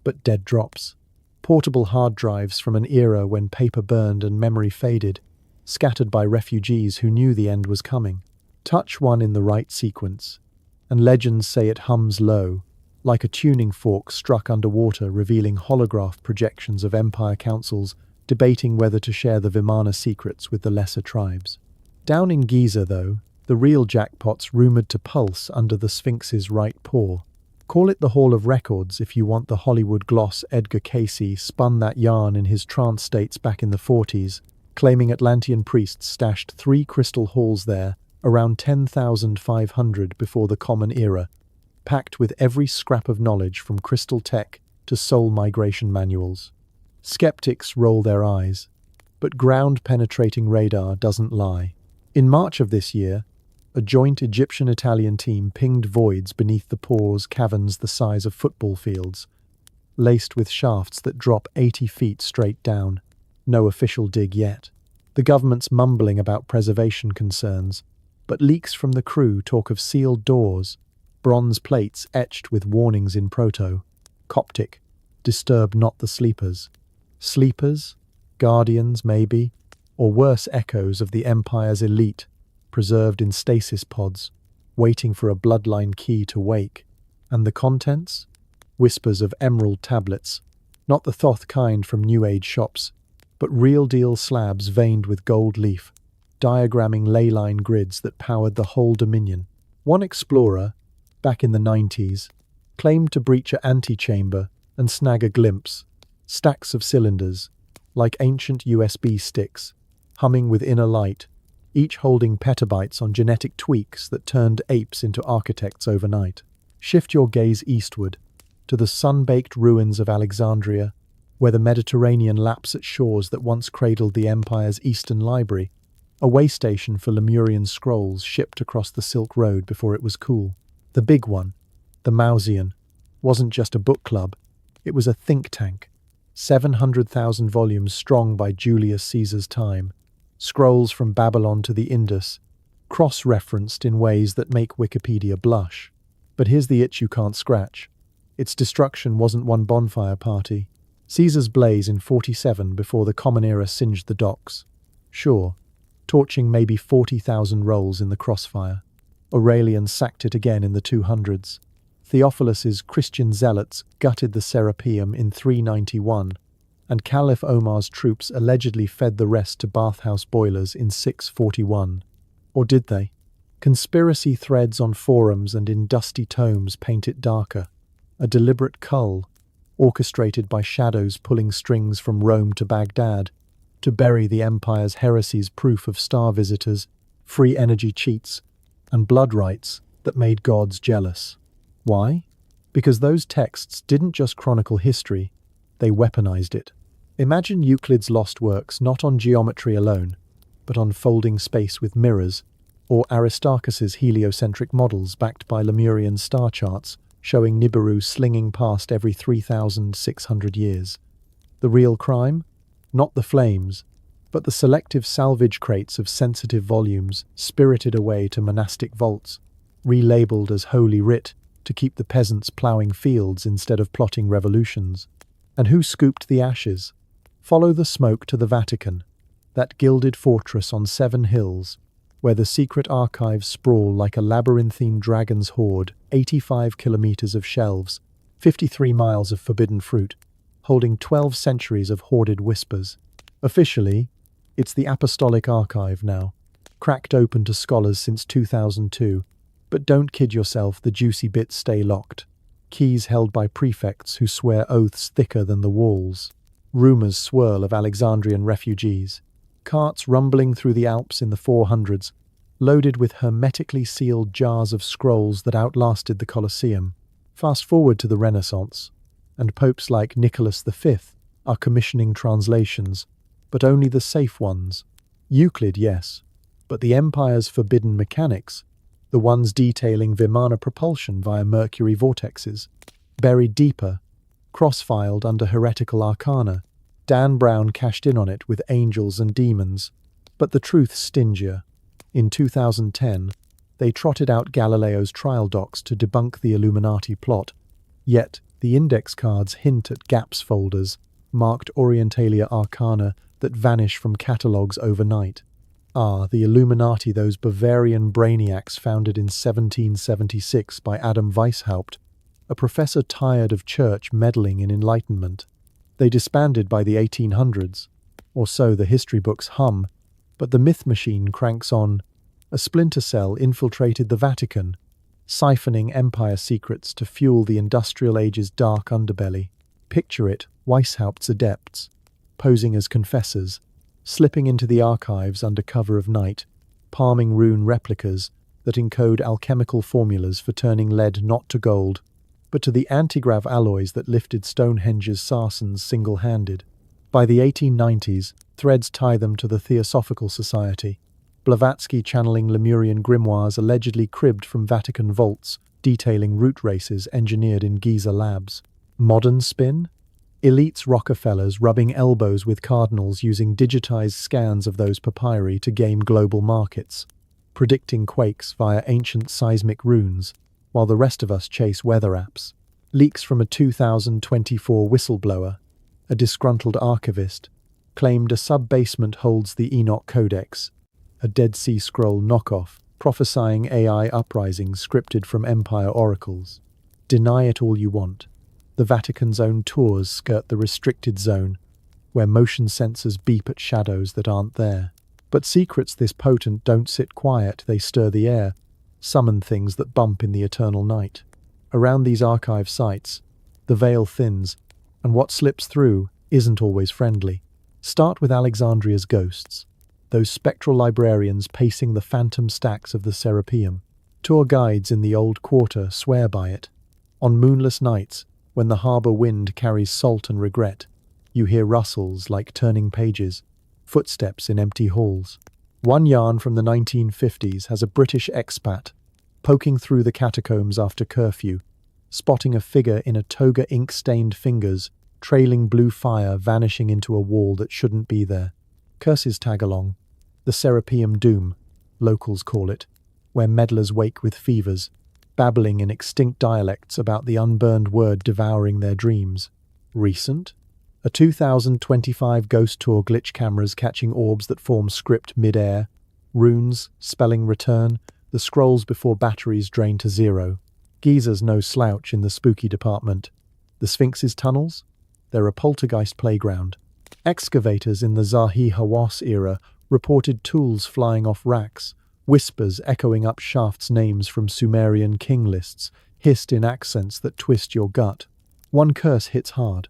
but dead drops? Portable hard drives from an era when paper burned and memory faded, scattered by refugees who knew the end was coming. Touch one in the right sequence, and legends say it hums low, like a tuning fork struck underwater, revealing holograph projections of empire councils debating whether to share the Vimana secrets with the lesser tribes. Down in Giza, though, the real jackpot's rumoured to pulse under the Sphinx's right paw. Call it the Hall of Records if you want the Hollywood gloss. Edgar Cayce spun that yarn in his trance states back in the 40s, claiming Atlantean priests stashed 3 crystal halls there around 10,500 before the Common Era, packed with every scrap of knowledge from crystal tech to soul migration manuals. Skeptics roll their eyes, but ground-penetrating radar doesn't lie. In March of this year, a joint Egyptian-Italian team pinged voids beneath the pores caverns the size of football fields, laced with shafts that drop 80 feet straight down. No official dig yet. The government's mumbling about preservation concerns, but leaks from the crew talk of sealed doors, bronze plates etched with warnings in Proto, Coptic, disturb not the sleepers. Sleepers? Guardians, maybe? Or worse echoes of the Empire's elite, preserved in stasis pods, waiting for a bloodline key to wake. And the contents? Whispers of emerald tablets, not the Thoth kind from New Age shops, but real-deal slabs veined with gold leaf, diagramming ley line grids that powered the whole dominion. One explorer, back in the 90s, claimed to breach an antechamber and snag a glimpse, stacks of cylinders, like ancient USB sticks, humming with inner light, each holding petabytes on genetic tweaks that turned apes into architects overnight. Shift your gaze eastward, to the sun-baked ruins of Alexandria, where the Mediterranean laps at shores that once cradled the empire's Eastern Library, a way station for Lemurian scrolls shipped across the Silk Road before it was cool. The big one, the Mausean, wasn't just a book club, it was a think tank, 700,000 volumes strong by Julius Caesar's time, scrolls from Babylon to the Indus, cross-referenced in ways that make Wikipedia blush. But here's the itch you can't scratch. Its destruction wasn't one bonfire party. Caesar's blaze in 47 before the Common Era singed the docks. Sure, torching maybe 40,000 rolls in the crossfire. Aurelian sacked it again in the 200s. Theophilus's Christian zealots gutted the Serapeum in 391, and Caliph Omar's troops allegedly fed the rest to bathhouse boilers in 641. Or did they? Conspiracy threads on forums and in dusty tomes paint it darker. A deliberate cull, orchestrated by shadows pulling strings from Rome to Baghdad, to bury the empire's heresies proof of star visitors, free energy cheats, and blood rites that made gods jealous. Why? Because those texts didn't just chronicle history, they weaponized it. Imagine Euclid's lost works not on geometry alone, but on folding space with mirrors, or Aristarchus's heliocentric models backed by Lemurian star charts showing Nibiru slinging past every 3,600 years. The real crime? Not the flames, but the selective salvage crates of sensitive volumes spirited away to monastic vaults, relabeled as Holy Writ to keep the peasants ploughing fields instead of plotting revolutions. And who scooped the ashes? Follow the smoke to the Vatican, that gilded fortress on 7 hills, where the secret archives sprawl like a labyrinthine dragon's hoard, 85 kilometers of shelves, 53 miles of forbidden fruit, holding 12 centuries of hoarded whispers. Officially, it's the Apostolic Archive now, cracked open to scholars since 2002. But don't kid yourself, the juicy bits stay locked. Keys held by prefects who swear oaths thicker than the walls. Rumors swirl of Alexandrian refugees. Carts rumbling through the Alps in the 400s, loaded with hermetically sealed jars of scrolls that outlasted the Colosseum. Fast forward to the Renaissance, and popes like Nicholas V are commissioning translations, but only the safe ones. Euclid, yes, but the empire's forbidden mechanics, the ones detailing Vimana propulsion via Mercury vortexes, buried deeper, cross-filed under heretical arcana. Dan Brown cashed in on it with angels and demons, but the truth stingier. In 2010, they trotted out Galileo's trial docs to debunk the Illuminati plot, yet the index cards hint at gaps folders, marked Orientalia Arcana that vanish from catalogues overnight. Ah, the Illuminati, those Bavarian brainiacs founded in 1776 by Adam Weishaupt, a professor tired of church meddling in enlightenment. They disbanded by the 1800s, or so the history books hum, but the myth machine cranks on. A splinter cell infiltrated the Vatican, siphoning empire secrets to fuel the industrial age's dark underbelly. Picture it, Weishaupt's adepts, posing as confessors, slipping into the archives under cover of night, palming rune replicas that encode alchemical formulas for turning lead not to gold, but to the antigrav alloys that lifted Stonehenge's Sarsens single-handed. By the 1890s, threads tie them to the Theosophical Society, Blavatsky channeling Lemurian grimoires allegedly cribbed from Vatican vaults, detailing root races engineered in Giza labs. Modern spin? Elites Rockefellers rubbing elbows with cardinals using digitized scans of those papyri to game global markets, predicting quakes via ancient seismic runes, while the rest of us chase weather apps. Leaks from a 2024 whistleblower, a disgruntled archivist, claimed a sub-basement holds the Enoch Codex, a Dead Sea Scroll knockoff, prophesying AI uprisings scripted from empire oracles. Deny it all you want. The Vatican's own tours skirt the restricted zone, where motion sensors beep at shadows that aren't there. But secrets this potent don't sit quiet, they stir the air. summon things that bump in the eternal night. Around these archive sites, the veil thins, and what slips through isn't always friendly. Start with Alexandria's ghosts, those spectral librarians pacing the phantom stacks of the Serapeum. Tour guides in the old quarter swear by it. On moonless nights, when the harbour wind carries salt and regret, you hear rustles like turning pages, footsteps in empty halls. One yarn from the 1950s has a British expat poking through the catacombs after curfew, spotting a figure in a toga ink-stained fingers, trailing blue fire vanishing into a wall that shouldn't be there. Curses tag along. The Serapeum Doom, locals call it, where meddlers wake with fevers, babbling in extinct dialects about the unburned word devouring their dreams. Recent? A 2025 ghost tour glitch cameras catching orbs that form script mid-air, runes spelling return, the scrolls before batteries drain to zero. Giza's no slouch in the spooky department. The Sphinx's tunnels? They're a poltergeist playground. Excavators in the Zahi Hawass era reported tools flying off racks, whispers echoing up shafts names from Sumerian king lists, hissed in accents that twist your gut. One curse hits hard.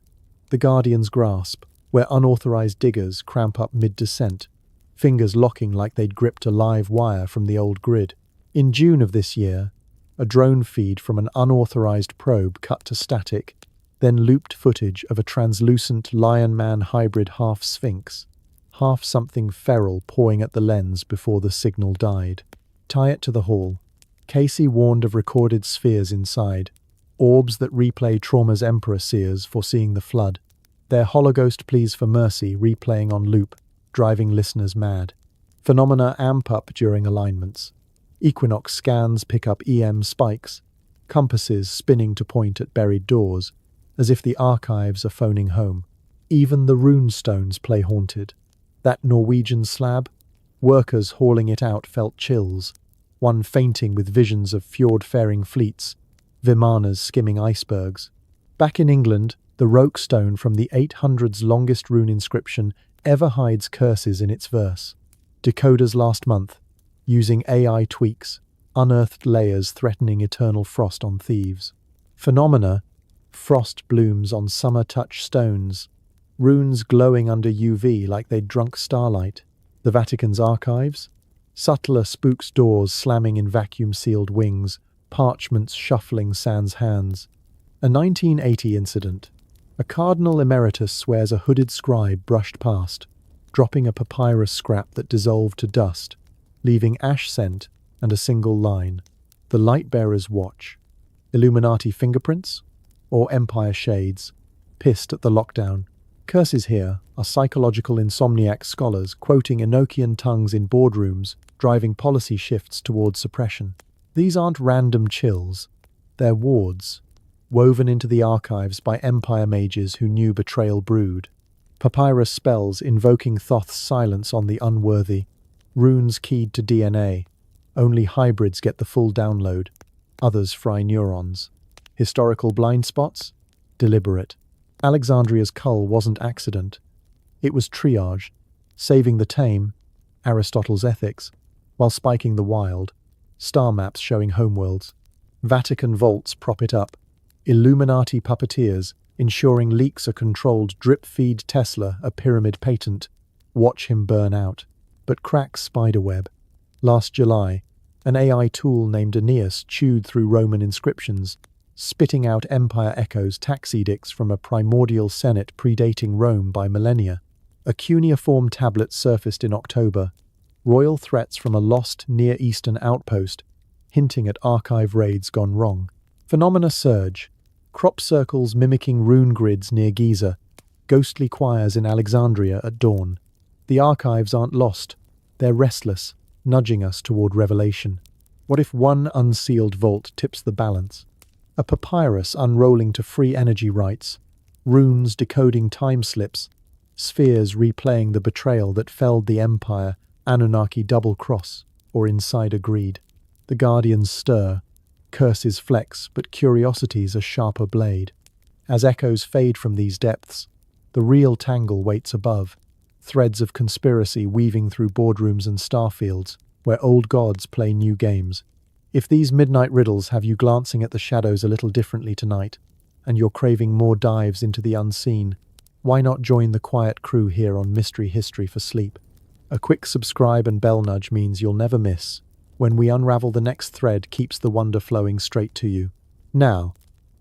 The Guardian's grasp, where unauthorized diggers cramp up mid-descent, fingers locking like they'd gripped a live wire from the old grid. In June of this year, a drone feed from an unauthorized probe cut to static, then looped footage of a translucent lion-man hybrid half-sphinx, half something feral pawing at the lens before the signal died. Tie it to the hall. Casey warned of recorded spheres inside, orbs that replay trauma's emperor seers foreseeing the flood. Their hologhost pleas for mercy replaying on loop, driving listeners mad. Phenomena amp up during alignments. Equinox scans pick up EM spikes, compasses spinning to point at buried doors, as if the archives are phoning home. Even the rune stones play haunted. That Norwegian slab? Workers hauling it out felt chills, one fainting with visions of fjord-faring fleets, vimanas skimming icebergs. Back in England, the Roke stone from the 800's longest rune inscription ever hides curses in its verse. Decoders last month, using AI tweaks, unearthed layers threatening eternal frost on thieves. Phenomena, frost blooms on summer-touch stones, runes glowing under UV like they'd drunk starlight. The Vatican's archives? Subtler spooks doors slamming in vacuum-sealed wings, parchments shuffling sans hands. A 1980 incident. A cardinal emeritus swears a hooded scribe brushed past, dropping a papyrus scrap that dissolved to dust, leaving ash scent and a single line. The light-bearer's watch. Illuminati fingerprints? Or Empire shades? Pissed at the lockdown. Curses here are psychological insomniac scholars quoting Enochian tongues in boardrooms, driving policy shifts towards suppression. These aren't random chills. They're wards, woven into the archives by Empire mages who knew betrayal brewed. Papyrus spells invoking Thoth's silence on the unworthy. Runes keyed to DNA. Only hybrids get the full download. Others fry neurons. Historical blind spots? Deliberate. Alexandria's cull wasn't accident. It was triage, saving the tame, Aristotle's ethics, while spiking the wild, star maps showing homeworlds. Vatican vaults prop it up. Illuminati puppeteers, ensuring leaks are controlled drip-feed Tesla a pyramid patent. Watch him burn out. But crack spiderweb. Last July, an AI tool named Aeneas chewed through Roman inscriptions, spitting out empire echoes tax edicts from a primordial senate predating Rome by millennia. A cuneiform tablet surfaced in October, royal threats from a lost Near Eastern outpost, hinting at archive raids gone wrong. Phenomena surge. Crop circles mimicking rune grids near Giza, ghostly choirs in Alexandria at dawn. The archives aren't lost. They're restless, nudging us toward revelation. What if one unsealed vault tips the balance? A papyrus unrolling to free energy rights, runes decoding time slips, spheres replaying the betrayal that felled the empire, Anunnaki double-cross, or insider greed. The Guardians stir, curses flex, but curiosity's a sharper blade. As echoes fade from these depths, the real tangle waits above, threads of conspiracy weaving through boardrooms and starfields, where old gods play new games. If these midnight riddles have you glancing at the shadows a little differently tonight, and you're craving more dives into the unseen, why not join the quiet crew here on Mystery History for Sleep? A quick subscribe and bell nudge means you'll never miss when we unravel the next thread keeps the wonder flowing straight to you. Now,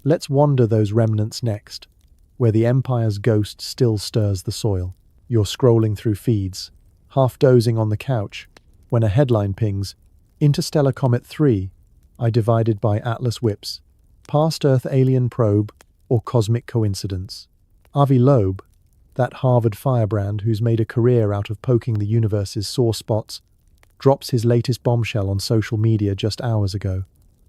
let's wander those remnants next, where the Empire's ghost still stirs the soil. You're scrolling through feeds, half dozing on the couch, when a headline pings, Interstellar Comet 3, divided by Atlas Whips, Past Earth Alien Probe, or Cosmic Coincidence. Avi Loeb, that Harvard firebrand who's made a career out of poking the universe's sore spots, drops his latest bombshell on social media just hours ago.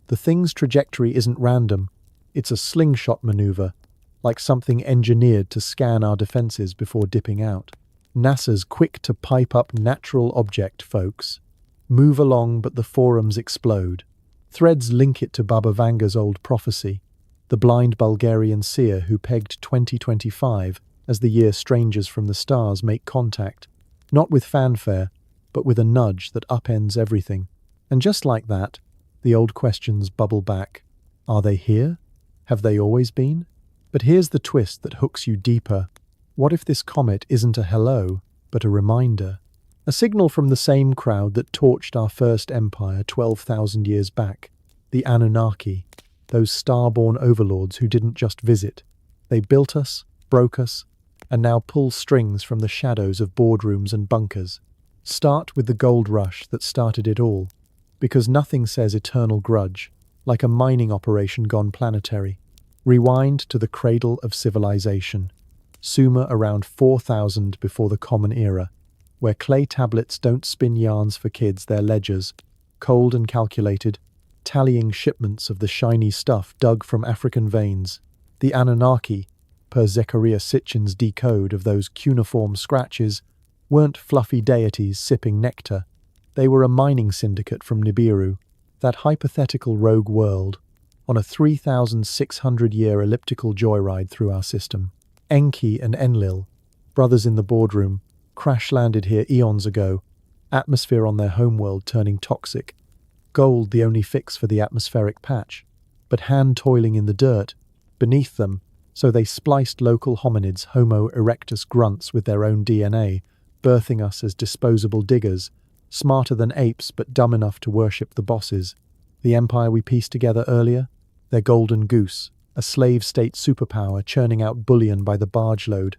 The thing's trajectory isn't random, it's a slingshot maneuver, like something engineered to scan our defenses before dipping out. NASA's quick to pipe up natural object, folks. Move along, but the forums explode. Threads link it to Baba Vanga's old prophecy, the blind Bulgarian seer who pegged 2025 as the year strangers from the stars make contact, not with fanfare, but with a nudge that upends everything. And just like that, the old questions bubble back. Are they here? Have they always been? But here's the twist that hooks you deeper. What if this comet isn't a hello, but a reminder? A signal from the same crowd that torched our first empire 12,000 years back. The Anunnaki, those star-born overlords who didn't just visit. They built us, broke us, and now pull strings from the shadows of boardrooms and bunkers. Start with the gold rush that started it all, because nothing says eternal grudge, like a mining operation gone planetary. Rewind to the cradle of civilization, Sumer around 4000 before the Common Era, where clay tablets don't spin yarns for kids, they're ledgers, cold and calculated, tallying shipments of the shiny stuff dug from African veins. The Anunnaki, per Zechariah Sitchin's decode of those cuneiform scratches, weren't fluffy deities sipping nectar. They were a mining syndicate from Nibiru, that hypothetical rogue world, on a 3,600-year elliptical joyride through our system. Enki and Enlil, brothers in the boardroom, crash-landed here eons ago, atmosphere on their homeworld turning toxic, gold the only fix for the atmospheric patch, but hand-toiling in the dirt, beneath them, so they spliced local hominids, Homo erectus grunts, with their own DNA, birthing us as disposable diggers, smarter than apes but dumb enough to worship the bosses. The empire we pieced together earlier, their golden goose, a slave state superpower churning out bullion by the barge load,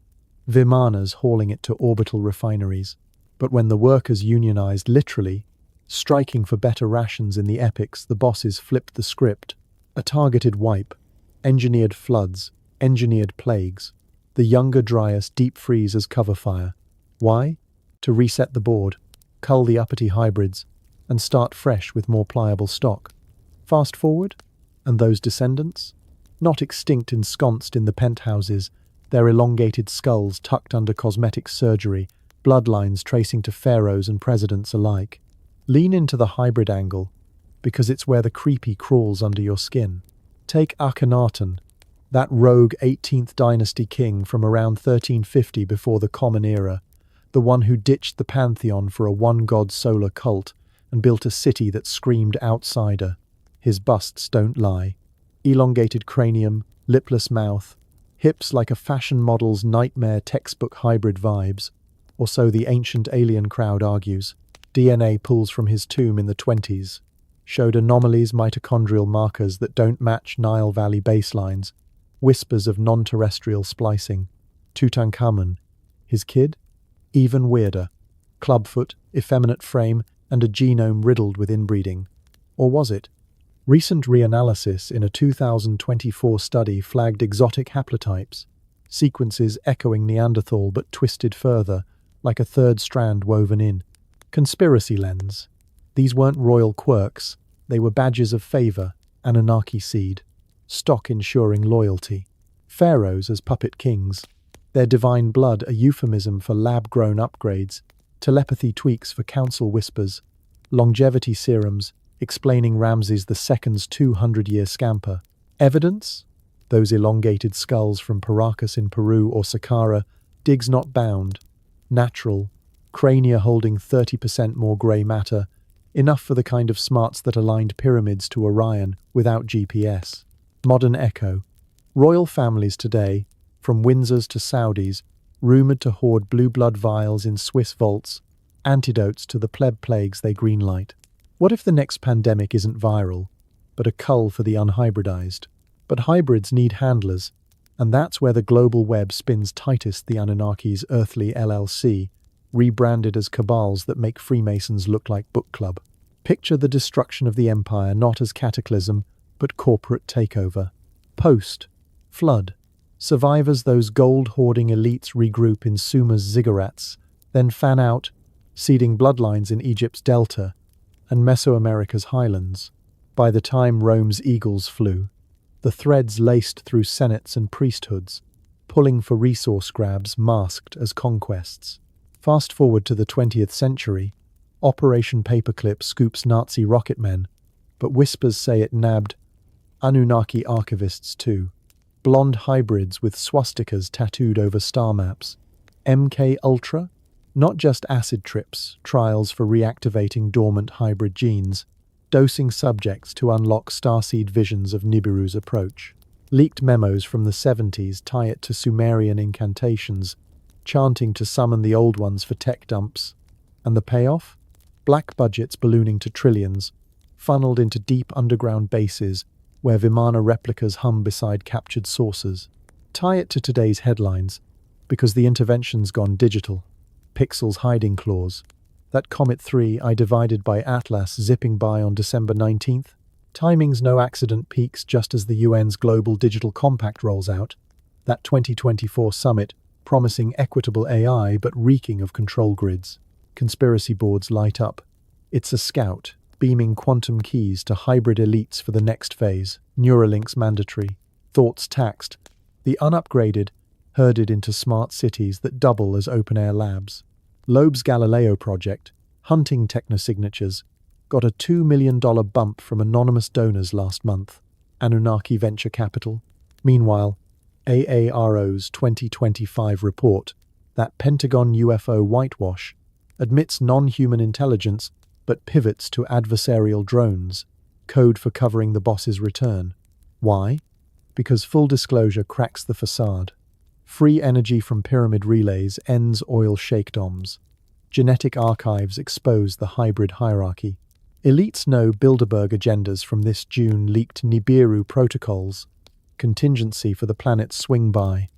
Vimanas hauling it to orbital refineries. But when the workers unionized literally, striking for better rations in the epics, the bosses flipped the script. A targeted wipe, engineered floods, engineered plagues. The younger Dryas deep freeze as cover fire. Why? To reset the board, cull the uppity hybrids, and start fresh with more pliable stock. Fast forward, and those descendants? Not extinct ensconced in the penthouses, their elongated skulls tucked under cosmetic surgery, bloodlines tracing to pharaohs and presidents alike. Lean into the hybrid angle, because it's where the creepy crawls under your skin. Take Akhenaten, that rogue 18th dynasty king from around 1350 before the Common Era, the one who ditched the pantheon for a one-god solar cult and built a city that screamed outsider. His busts don't lie. Elongated cranium, lipless mouth, hips like a fashion model's nightmare textbook hybrid vibes, or so the ancient alien crowd argues. DNA pulls from his tomb in the 20s, showed anomalies, mitochondrial markers that don't match Nile Valley baselines, whispers of non-terrestrial splicing. Tutankhamun, his kid? Even weirder. Clubfoot, effeminate frame, and a genome riddled with inbreeding. Or was it? Recent reanalysis in a 2024 study flagged exotic haplotypes, sequences echoing Neanderthal but twisted further, like a third strand woven in. Conspiracy lens. These weren't royal quirks, they were badges of favor, Anunnaki seed, stock ensuring loyalty. Pharaohs as puppet kings, their divine blood a euphemism for lab-grown upgrades, telepathy tweaks for council whispers, longevity serums, explaining Ramses II's 200-year scamper. Evidence? Those elongated skulls from Paracas in Peru or Saqqara, digs not bound. Natural, crania holding 30% more grey matter, Enough for the kind of smarts that aligned pyramids to Orion without GPS. Modern echo. Royal families today, from Windsors to Saudis, rumoured to hoard blue blood vials in Swiss vaults, antidotes to the pleb plagues they greenlight. What if the next pandemic isn't viral, but a cull for the unhybridized? But hybrids need handlers, and that's where the global web spins tightest. The Anunnaki's earthly LLC, rebranded as cabals that make Freemasons look like book club. Picture the destruction of the empire not as cataclysm, but corporate takeover. Post-flood. Survivors, those gold-hoarding elites, regroup in Suma's ziggurats, then fan out, seeding bloodlines in Egypt's delta and Mesoamerica's highlands. By the time Rome's eagles flew, the threads laced through senates and priesthoods, pulling for resource grabs masked as conquests. Fast forward to the 20th century, Operation Paperclip scoops Nazi rocketmen, but whispers say it nabbed Anunnaki archivists too. Blonde hybrids with swastikas tattooed over star maps. MK Ultra? Not just acid trips, trials for reactivating dormant hybrid genes, dosing subjects to unlock starseed visions of Nibiru's approach. Leaked memos from the 70s tie it to Sumerian incantations, chanting to summon the old ones for tech dumps. And the payoff? Black budgets ballooning to trillions, funneled into deep underground bases where Vimana replicas hum beside captured saucers. Tie it to today's headlines, because the intervention's gone digital. Pixels hiding claws. That Comet 3 I divided by Atlas zipping by on December 19th. Timing's no accident peaks just as the UN's Global Digital Compact rolls out. That 2024 summit promising equitable AI but reeking of control grids. Conspiracy boards light up. It's a scout, beaming quantum keys to hybrid elites for the next phase. Neuralinks mandatory. Thoughts taxed. The unupgraded herded into smart cities that double as open-air labs. Loeb's Galileo project, hunting technosignatures, got a $2 million bump from anonymous donors last month. Anunnaki Venture Capital. Meanwhile, AARO's 2025 report, that Pentagon UFO whitewash, admits non-human intelligence but pivots to adversarial drones, code for covering the boss's return. Why? Because full disclosure cracks the facade. Free energy from pyramid relays ends oil shakedoms. Genetic archives expose the hybrid hierarchy. Elites know Bilderberg agendas from this June leaked Nibiru protocols. Contingency for the planet's swing by.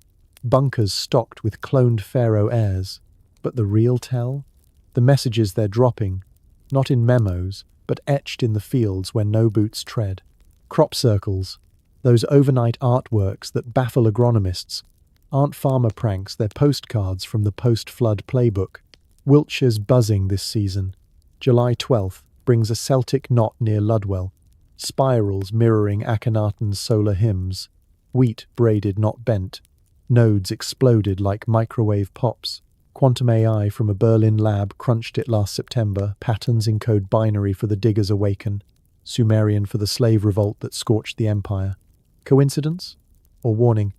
Bunkers stocked with cloned pharaoh heirs. But the real tell? The messages they're dropping, not in memos, but etched in the fields where no boots tread. Crop circles, those overnight artworks that baffle agronomists, aren't farmer pranks, they're postcards from the post-flood playbook. Wiltshire's buzzing this season. July 12th brings a Celtic knot near Ludwell. Spirals mirroring Akhenaten's solar hymns. Wheat braided, not bent. Nodes exploded like microwave pops. Quantum AI from a Berlin lab crunched it last September. Patterns encode binary for the diggers awaken. Sumerian for the slave revolt that scorched the empire. Coincidence? Or warning?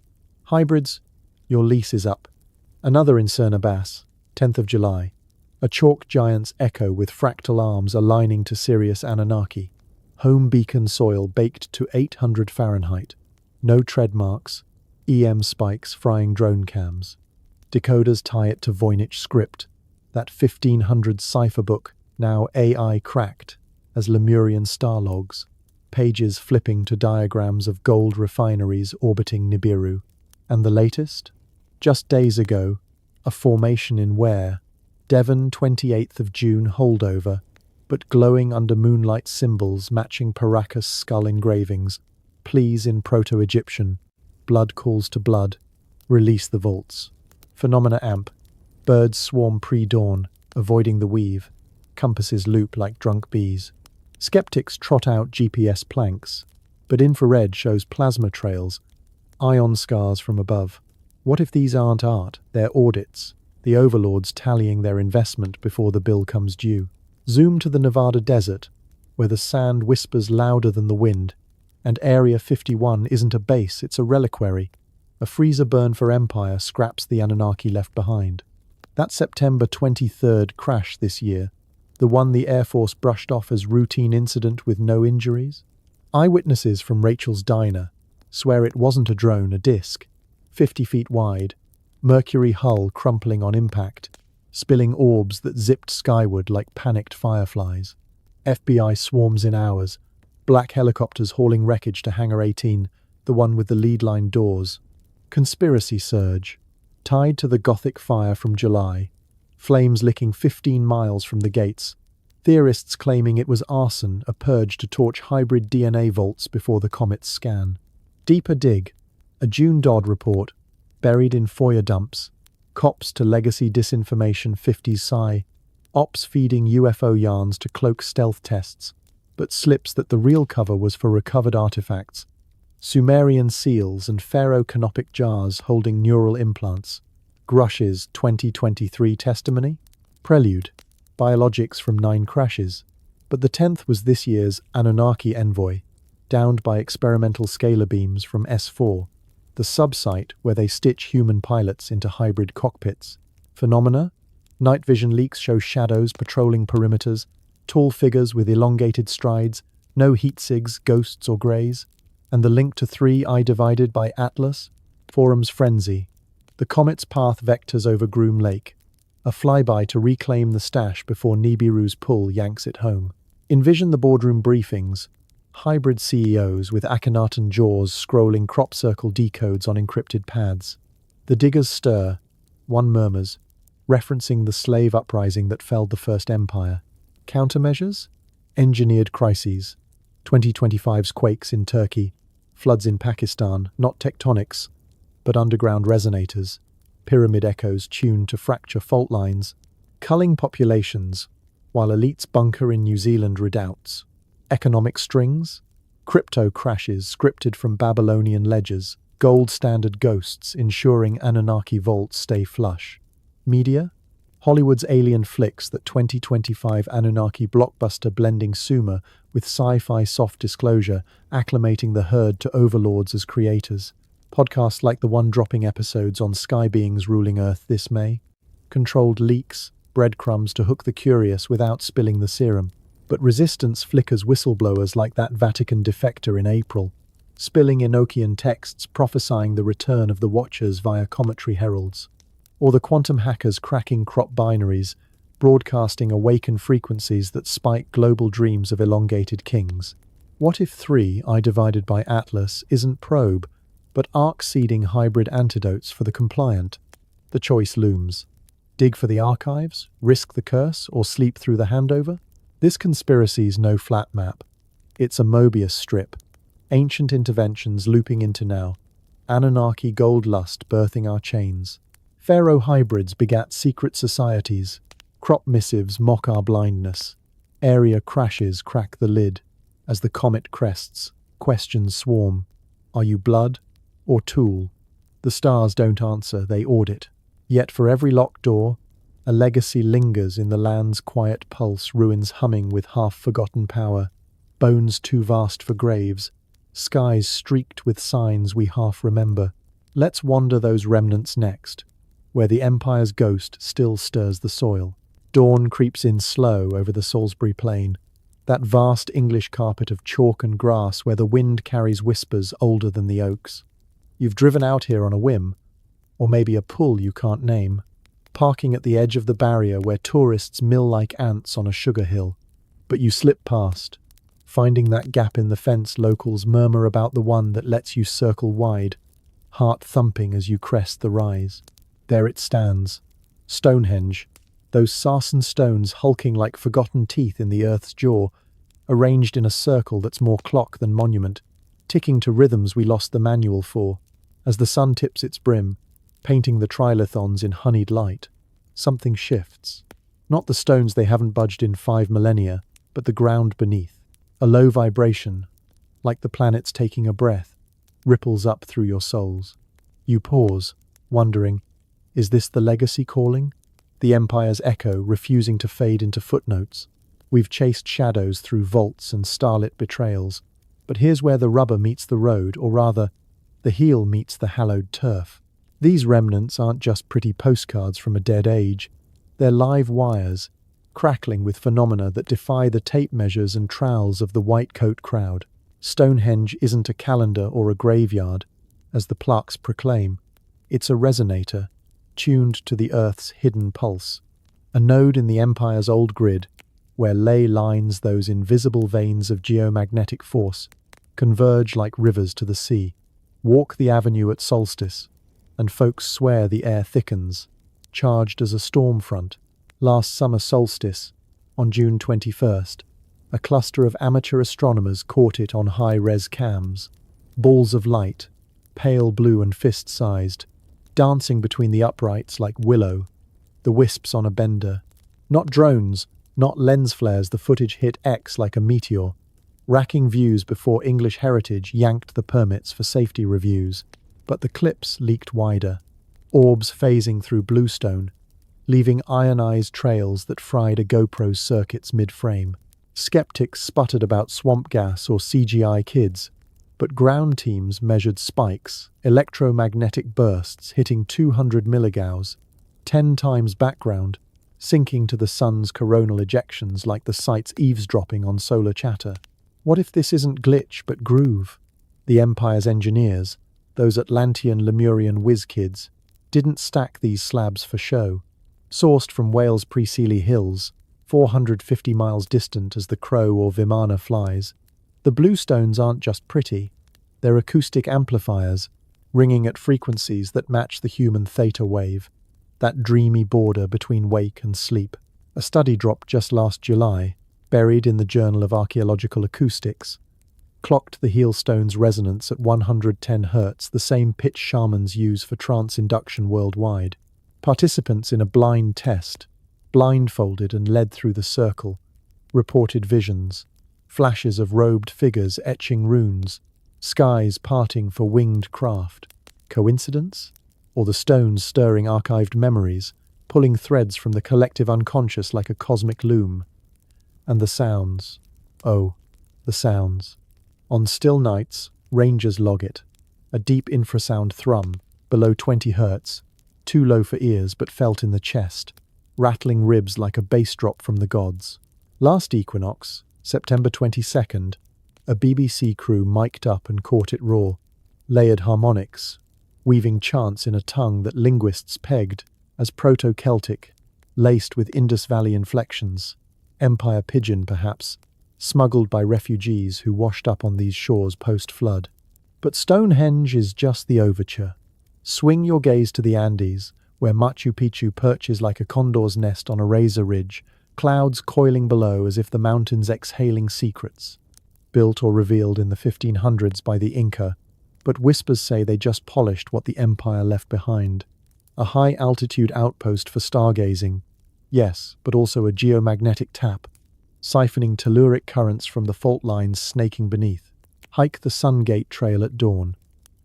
Hybrids? Your lease is up. Another in Cernabas, 10th of July. A chalk giant's echo with fractal arms aligning to Sirius Anunnaki. Home beacon soil baked to 800 Fahrenheit. No tread marks. EM spikes frying drone cams. Decoders tie it to Voynich script. That 1500 cipher book, now AI cracked, as Lemurian star logs. Pages flipping to diagrams of gold refineries orbiting Nibiru. And the latest? Just days ago, a formation in Ware, Devon 28th of June holdover, but glowing under moonlight symbols matching Paracas skull engravings, pleas in Proto-Egyptian, blood calls to blood, release the vaults. Phenomena amp, birds swarm pre-dawn, avoiding the weave, compasses loop like drunk bees. Skeptics trot out GPS planks, but infrared shows plasma trails, ion scars from above. What if these aren't art, they're audits, the overlords tallying their investment before the bill comes due? Zoom to the Nevada desert, where the sand whispers louder than the wind, and Area 51 isn't a base, it's a reliquary. A freezer burn for empire scraps the Anunnaki left behind. That September 23rd crash this year, The one the Air Force brushed off as routine incident with no injuries? Eyewitnesses from Rachel's diner swear it wasn't a drone, a disc, 50 feet wide, mercury hull crumpling on impact, spilling orbs that zipped skyward like panicked fireflies. FBI swarms in hours, black helicopters hauling wreckage to Hangar 18, the one with the lead line doors. Conspiracy surge, tied to the Gothic fire from July, flames licking 15 miles from the gates. Theorists claiming it was arson, a purge to torch hybrid DNA vaults before the comet's scan. Deeper dig, a June Dodd report, buried in FOIA dumps. Cops to legacy disinformation 50s sci. Ops feeding UFO yarns to cloak stealth tests, but slips that the real cover was for recovered artifacts. Sumerian seals and pharaoh canopic jars holding neural implants. Grush's 2023 testimony? Prelude. Biologics from 9 crashes. But the 10th was this year's Anunnaki envoy, downed by experimental scalar beams from S4, the sub-site where they stitch human pilots into hybrid cockpits. Phenomena? Night vision leaks show shadows patrolling perimeters, tall figures with elongated strides, no heat sigs, ghosts or greys. And the link to 3I divided by Atlas? Forum's frenzy. The comet's path vectors over Groom Lake. A flyby to reclaim the stash before Nibiru's pull yanks it home. Envision the boardroom briefings. Hybrid CEOs with Akhenaten jaws scrolling crop circle decodes on encrypted pads. The diggers stir. One murmurs, referencing the slave uprising that felled the First Empire. Countermeasures? Engineered crises. 2025's quakes in Turkey. Floods in Pakistan, not tectonics, but underground resonators. Pyramid echoes tuned to fracture fault lines, culling populations, while elites bunker in New Zealand redoubts. Economic strings? Crypto crashes scripted from Babylonian ledgers, gold standard ghosts ensuring Anunnaki vaults stay flush. Media? Hollywood's alien flicks that 2025 Anunnaki blockbuster blending Sumer with sci-fi soft disclosure, acclimating the herd to overlords as creators. Podcasts like the one dropping episodes on sky beings ruling Earth this May. Controlled leaks, breadcrumbs to hook the curious without spilling the serum. But resistance flickers whistleblowers like that Vatican defector in April, spilling Enochian texts prophesying the return of the Watchers via cometary heralds. Or the quantum hackers cracking crop binaries, broadcasting awakened frequencies that spike global dreams of elongated kings. What if 3I divided by Atlas isn't probe, but arc-seeding hybrid antidotes for the compliant? The choice looms. Dig for the archives, risk the curse, or sleep through the handover? This conspiracy's no flat map. It's a Mobius strip. Ancient interventions looping into now. Anunnaki gold lust birthing our chains. Pharaoh hybrids begat secret societies. Crop missives mock our blindness. Area crashes crack the lid. As the comet crests, questions swarm. Are you blood or tool? The stars don't answer, they audit. Yet for every locked door, a legacy lingers in the land's quiet pulse, ruins humming with half-forgotten power, bones too vast for graves, skies streaked with signs we half remember. Let's wander those remnants next, where the Empire's ghost still stirs the soil. Dawn creeps in slow over the Salisbury Plain, that vast English carpet of chalk and grass where the wind carries whispers older than the oaks. You've driven out here on a whim, or maybe a pull you can't name, parking at the edge of the barrier where tourists mill like ants on a sugar hill. But you slip past, finding that gap in the fence locals murmur about, the one that lets you circle wide, heart thumping as you crest the rise. There it stands, Stonehenge, those sarsen stones hulking like forgotten teeth in the earth's jaw, arranged in a circle that's more clock than monument, ticking to rhythms we lost the manual for. As the sun tips its brim, painting the trilithons in honeyed light, something shifts. Not the stones they haven't budged in 5 millennia, but the ground beneath. A low vibration, like the planets taking a breath, ripples up through your souls. You pause, wondering, is this the legacy calling? The Empire's echo refusing to fade into footnotes. We've chased shadows through vaults and starlit betrayals, but here's where the rubber meets the road, or rather, the heel meets the hallowed turf. These remnants aren't just pretty postcards from a dead age. They're live wires, crackling with phenomena that defy the tape measures and trowels of the white coat crowd. Stonehenge isn't a calendar or a graveyard, as the plaques proclaim. It's a resonator, tuned to the Earth's hidden pulse, a node in the Empire's old grid, where ley lines, those invisible veins of geomagnetic force, converge like rivers to the sea. Walk the avenue at solstice, and folks swear the air thickens, charged as a storm front. Last summer solstice, on June 21st, a cluster of amateur astronomers caught it on high-res cams. Balls of light, pale blue and fist-sized, dancing between the uprights like willow, the wisps on a bender. Not drones, not lens flares, the footage hit X like a meteor, racking views before English Heritage yanked the permits for safety reviews. But the clips leaked wider, orbs phasing through bluestone, leaving ionized trails that fried a GoPro's circuits mid-frame. Skeptics sputtered about swamp gas or CGI kids, but ground teams measured spikes, electromagnetic bursts hitting 200 milligauss, 10 times background, sinking to the sun's coronal ejections like the site's eavesdropping on solar chatter. What if this isn't glitch but groove? The Empire's engineers, those Atlantean Lemurian whiz kids, didn't stack these slabs for show. Sourced from Wales' Preseli Hills, 450 miles distant as the crow or Vimana flies, the bluestones aren't just pretty, they're acoustic amplifiers, ringing at frequencies that match the human theta wave, that dreamy border between wake and sleep. A study dropped just last July, buried in the Journal of Archaeological Acoustics, clocked the heelstone's resonance at 110 Hz, the same pitch shamans use for trance induction worldwide. Participants in a blind test, blindfolded and led through the circle, reported visions, flashes of robed figures etching runes, skies parting for winged craft. Coincidence? Or the stones stirring archived memories, pulling threads from the collective unconscious like a cosmic loom? And the sounds. Oh, the sounds. On still nights, rangers log it. A deep infrasound thrum, below 20 Hz, too low for ears but felt in the chest, rattling ribs like a bass drop from the gods. Last equinox, September 22nd, a BBC crew mic'd up and caught it raw, layered harmonics, weaving chants in a tongue that linguists pegged as Proto-Celtic, laced with Indus Valley inflections, Empire Pidgin perhaps, smuggled by refugees who washed up on these shores post-flood. But Stonehenge is just the overture. Swing your gaze to the Andes, where Machu Picchu perches like a condor's nest on a razor ridge, clouds coiling below as if the mountains exhaling secrets. Built or revealed in the 1500s by the Inca, but whispers say they just polished what the empire left behind. A high-altitude outpost for stargazing, yes, but also a geomagnetic tap, siphoning telluric currents from the fault lines snaking beneath. Hike the Sungate Trail at dawn,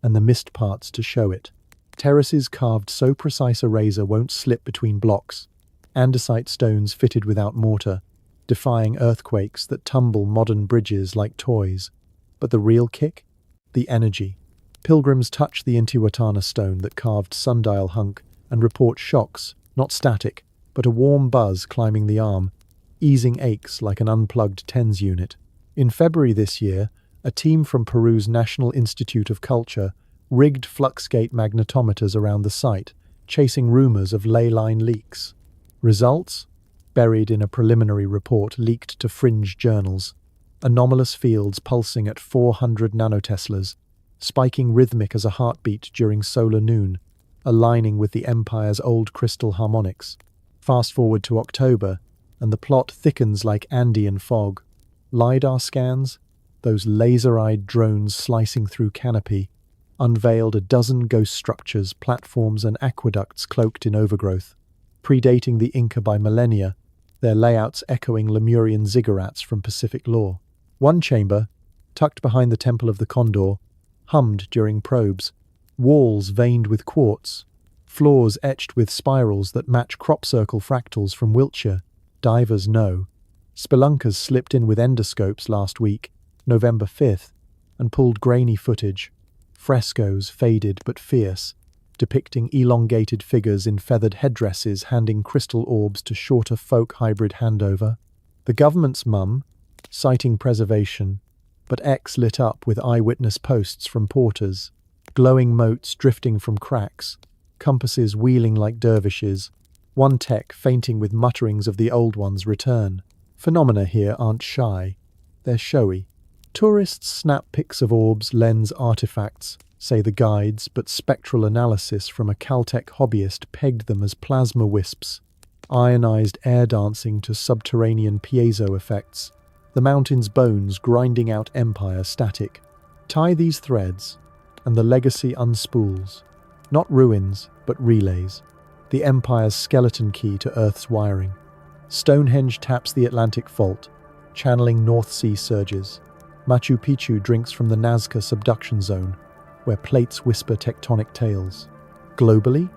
and the mist parts to show it. Terraces carved so precise a razor won't slip between blocks, andesite stones fitted without mortar, defying earthquakes that tumble modern bridges like toys. But the real kick? The energy. Pilgrims touch the Intihuatana stone that carved sundial hunk and report shocks, not static, but a warm buzz climbing the arm, easing aches like an unplugged TENS unit. In February this year, a team from Peru's National Institute of Culture rigged fluxgate magnetometers around the site, chasing rumors of ley line leaks. Results? Buried in a preliminary report leaked to fringe journals. Anomalous fields pulsing at 400 nanoteslas, spiking rhythmic as a heartbeat during solar noon, aligning with the Empire's old crystal harmonics. Fast forward to October, and the plot thickens like Andean fog. LiDAR scans, those laser-eyed drones slicing through canopy, unveiled a dozen ghost structures, platforms and aqueducts cloaked in overgrowth. Predating the Inca by millennia, their layouts echoing Lemurian ziggurats from Pacific lore. One chamber, tucked behind the Temple of the Condor, hummed during probes, walls veined with quartz, floors etched with spirals that match crop circle fractals from Wiltshire. Divers know. Spelunkers slipped in with endoscopes last week, November 5th, and pulled grainy footage. Frescoes, faded but fierce, depicting elongated figures in feathered headdresses handing crystal orbs to shorter folk hybrid handover. The government's mum, citing preservation, but X lit up with eyewitness posts from porters, glowing motes drifting from cracks, compasses wheeling like dervishes, one tech fainting with mutterings of the old one's return. Phenomena here aren't shy, they're showy. Tourists snap pics of orbs, lens artifacts, say the guides, but spectral analysis from a Caltech hobbyist pegged them as plasma wisps, ionized air dancing to subterranean piezo effects, the mountain's bones grinding out empire static. Tie these threads, and the legacy unspools. Not ruins, but relays. The empire's skeleton key to Earth's wiring. Stonehenge taps the Atlantic fault, channeling North Sea surges. Machu Picchu drinks from the Nazca subduction zone, where plates whisper tectonic tales. Globally,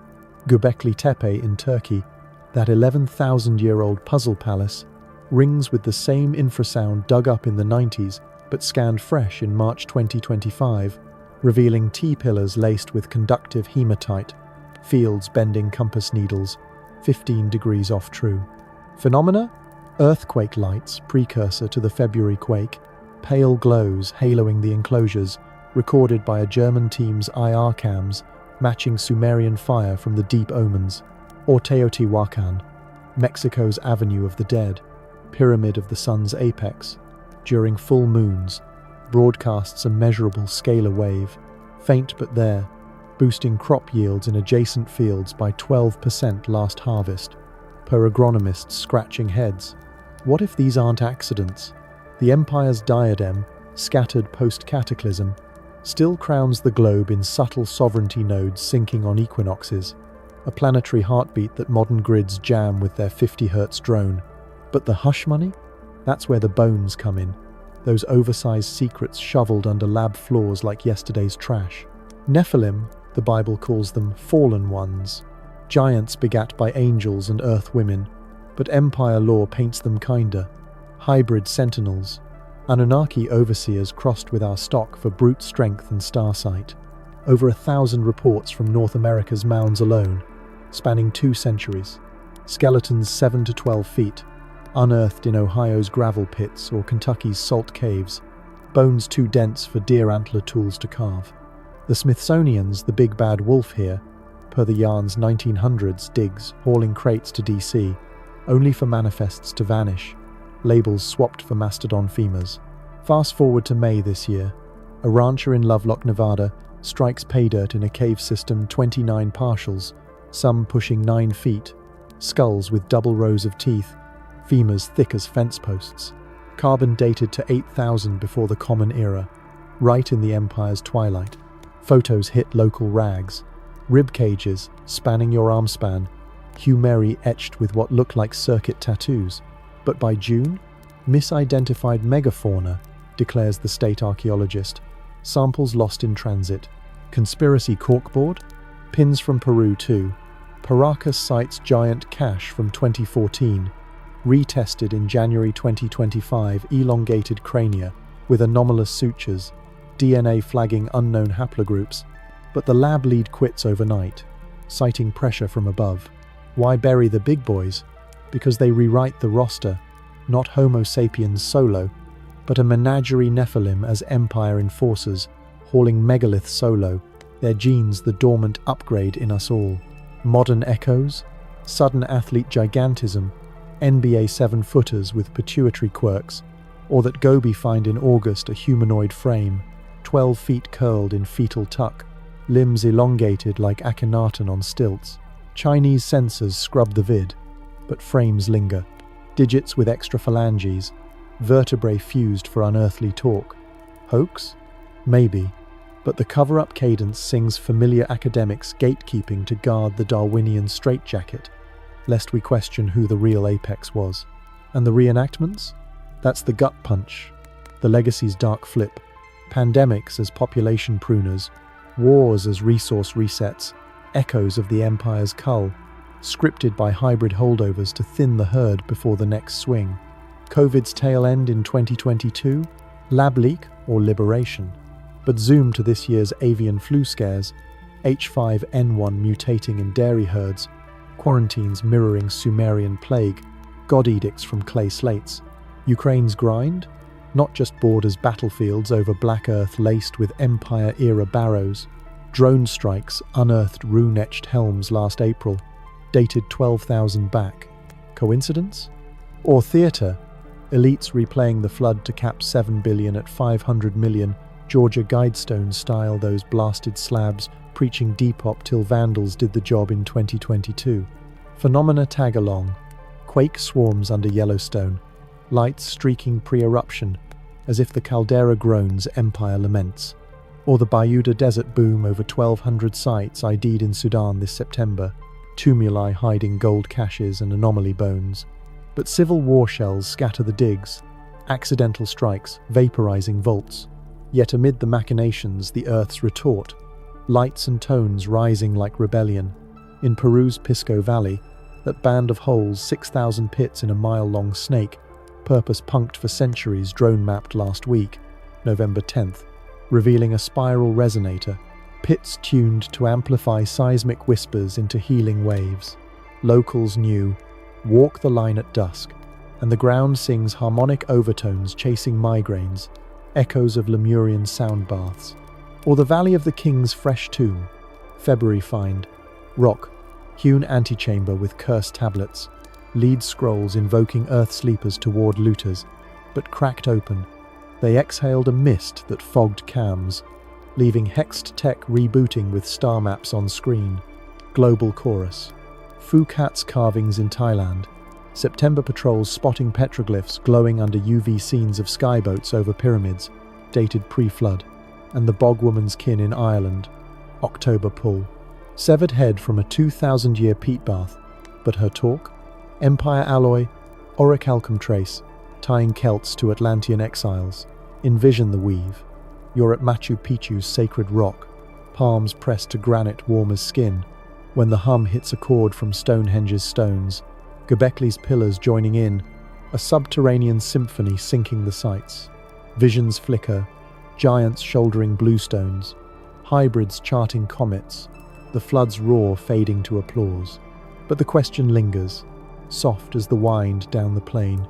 Göbekli Tepe in Turkey, that 11,000-year-old puzzle palace, rings with the same infrasound dug up in the 90s but scanned fresh in March 2025, revealing T-pillars laced with conductive hematite, fields bending compass needles, 15 degrees off true. Phenomena? Earthquake lights, precursor to the February quake, pale glows haloing the enclosures, recorded by a German team's IR cams, matching Sumerian fire from the deep omens. Or Teotihuacan, Mexico's Avenue of the Dead, pyramid of the sun's apex, during full moons, broadcasts a measurable scalar wave, faint but there, boosting crop yields in adjacent fields by 12% last harvest, per agronomists scratching heads. What if these aren't accidents? The empire's diadem, scattered post-cataclysm, still crowns the globe in subtle sovereignty nodes sinking on equinoxes, a planetary heartbeat that modern grids jam with their 50 Hz drone. But the hush money? That's where the bones come in, those oversized secrets shoveled under lab floors like yesterday's trash. Nephilim, the Bible calls them fallen ones, giants begat by angels and earth women, but empire lore paints them kinder, hybrid sentinels, Anunnaki overseers crossed with our stock for brute strength and starsight. Over 1,000 reports from North America's mounds alone, spanning 2 centuries. Skeletons 7 to 12 feet, unearthed in Ohio's gravel pits or Kentucky's salt caves, bones too dense for deer antler tools to carve. The Smithsonian's the big bad wolf here, per the yarn's 1900s digs hauling crates to DC, only for manifests to vanish, labels swapped for mastodon femurs. Fast forward to May this year, a rancher in Lovelock, Nevada, strikes pay dirt in a cave system 29 partials, some pushing 9 feet, skulls with double rows of teeth, femurs thick as fence posts, carbon dated to 8,000 before the Common Era, right in the Empire's twilight. Photos hit local rags, rib cages spanning your arm span, Hugh Mary etched with what looked like circuit tattoos. But by June, misidentified megafauna, declares the state archaeologist. Samples lost in transit. Conspiracy corkboard? Pins from Peru too. Paracas cites giant cache from 2014. Retested in January 2025, elongated crania with anomalous sutures, DNA flagging unknown haplogroups. But the lab lead quits overnight, citing pressure from above. Why bury the big boys? Because they rewrite the roster, not Homo sapiens solo, but a menagerie Nephilim as empire enforcers, hauling megalith solo, their genes the dormant upgrade in us all. Modern echoes, sudden athlete gigantism, NBA 7-footers with pituitary quirks, or that Gobi find in August a humanoid frame, 12 feet curled in fetal tuck, limbs elongated like Akhenaten on stilts. Chinese sensors scrub the vid, but frames linger. Digits with extra phalanges, vertebrae fused for unearthly talk. Hoax? Maybe, but the cover-up cadence sings familiar academics gatekeeping to guard the Darwinian straitjacket, lest we question who the real apex was. And the reenactments? That's the gut punch, the legacy's dark flip, pandemics as population pruners, wars as resource resets, echoes of the empire's cull, scripted by hybrid holdovers to thin the herd before the next swing. COVID's tail end in 2022? Lab leak or liberation? But zoom to this year's avian flu scares. H5N1 mutating in dairy herds, quarantines mirroring Sumerian plague, god edicts from clay slates. Ukraine's grind? Not just borders battlefields over black earth laced with Empire-era barrows. Drone strikes unearthed rune-etched helms last April, dated 12,000 back. Coincidence? Or theatre? Elites replaying the flood to cap 7 billion at 500 million, Georgia Guidestone style those blasted slabs, preaching Depop till vandals did the job in 2022. Phenomena tag along. Quake swarms under Yellowstone, lights streaking pre-eruption, as if the caldera groans, empire laments. Or the Bayuda desert boom over 1,200 sites ID'd in Sudan this September, tumuli hiding gold caches and anomaly bones. But civil war shells scatter the digs, accidental strikes vaporizing vaults. Yet amid the machinations, the Earth's retort, lights and tones rising like rebellion. In Peru's Pisco Valley, that band of holes, 6,000 pits in a mile-long snake, purpose-punked for centuries, drone-mapped last week, November 10th, revealing a spiral resonator, pits tuned to amplify seismic whispers into healing waves. Locals knew, walk the line at dusk, and the ground sings harmonic overtones chasing migraines, echoes of Lemurian sound baths. Or the Valley of the King's fresh tomb, February find, rock, hewn antechamber with cursed tablets, lead scrolls invoking earth sleepers toward looters, but cracked open, they exhaled a mist that fogged cams, leaving hexed tech rebooting with star maps on screen. Global chorus. Phukat's carvings in Thailand, September patrols spotting petroglyphs glowing under UV scenes of skyboats over pyramids, dated pre-flood, and the bogwoman's kin in Ireland, October pull. Severed head from a 2,000-year peat bath, but her talk? Empire alloy, orichalcum trace, tying Celts to Atlantean exiles. Envision the weave. You're at Machu Picchu's sacred rock, palms pressed to granite warm as skin, when the hum hits a chord from Stonehenge's stones, Göbekli's pillars joining in, a subterranean symphony sinking the sights. Visions flicker, giants shouldering bluestones, hybrids charting comets, the flood's roar fading to applause. But the question lingers, soft as the wind down the plain.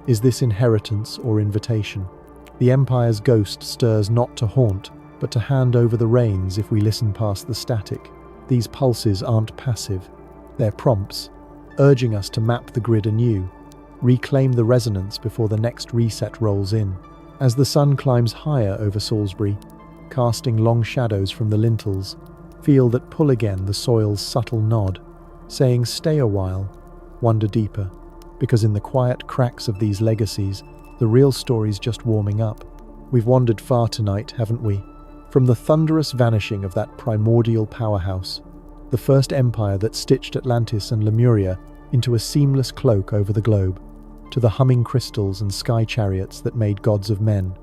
Is this inheritance or invitation? The Empire's ghost stirs not to haunt, but to hand over the reins if we listen past the static. These pulses aren't passive. They're prompts, urging us to map the grid anew, reclaim the resonance before the next reset rolls in. As the sun climbs higher over Salisbury, casting long shadows from the lintels, feel that pull again the soil's subtle nod, saying stay a while, wander deeper, because in the quiet cracks of these legacies, the real story's just warming up. We've wandered far tonight, haven't we? From the thunderous vanishing of that primordial powerhouse, the first empire that stitched Atlantis and Lemuria into a seamless cloak over the globe, to the humming crystals and sky chariots that made gods of men.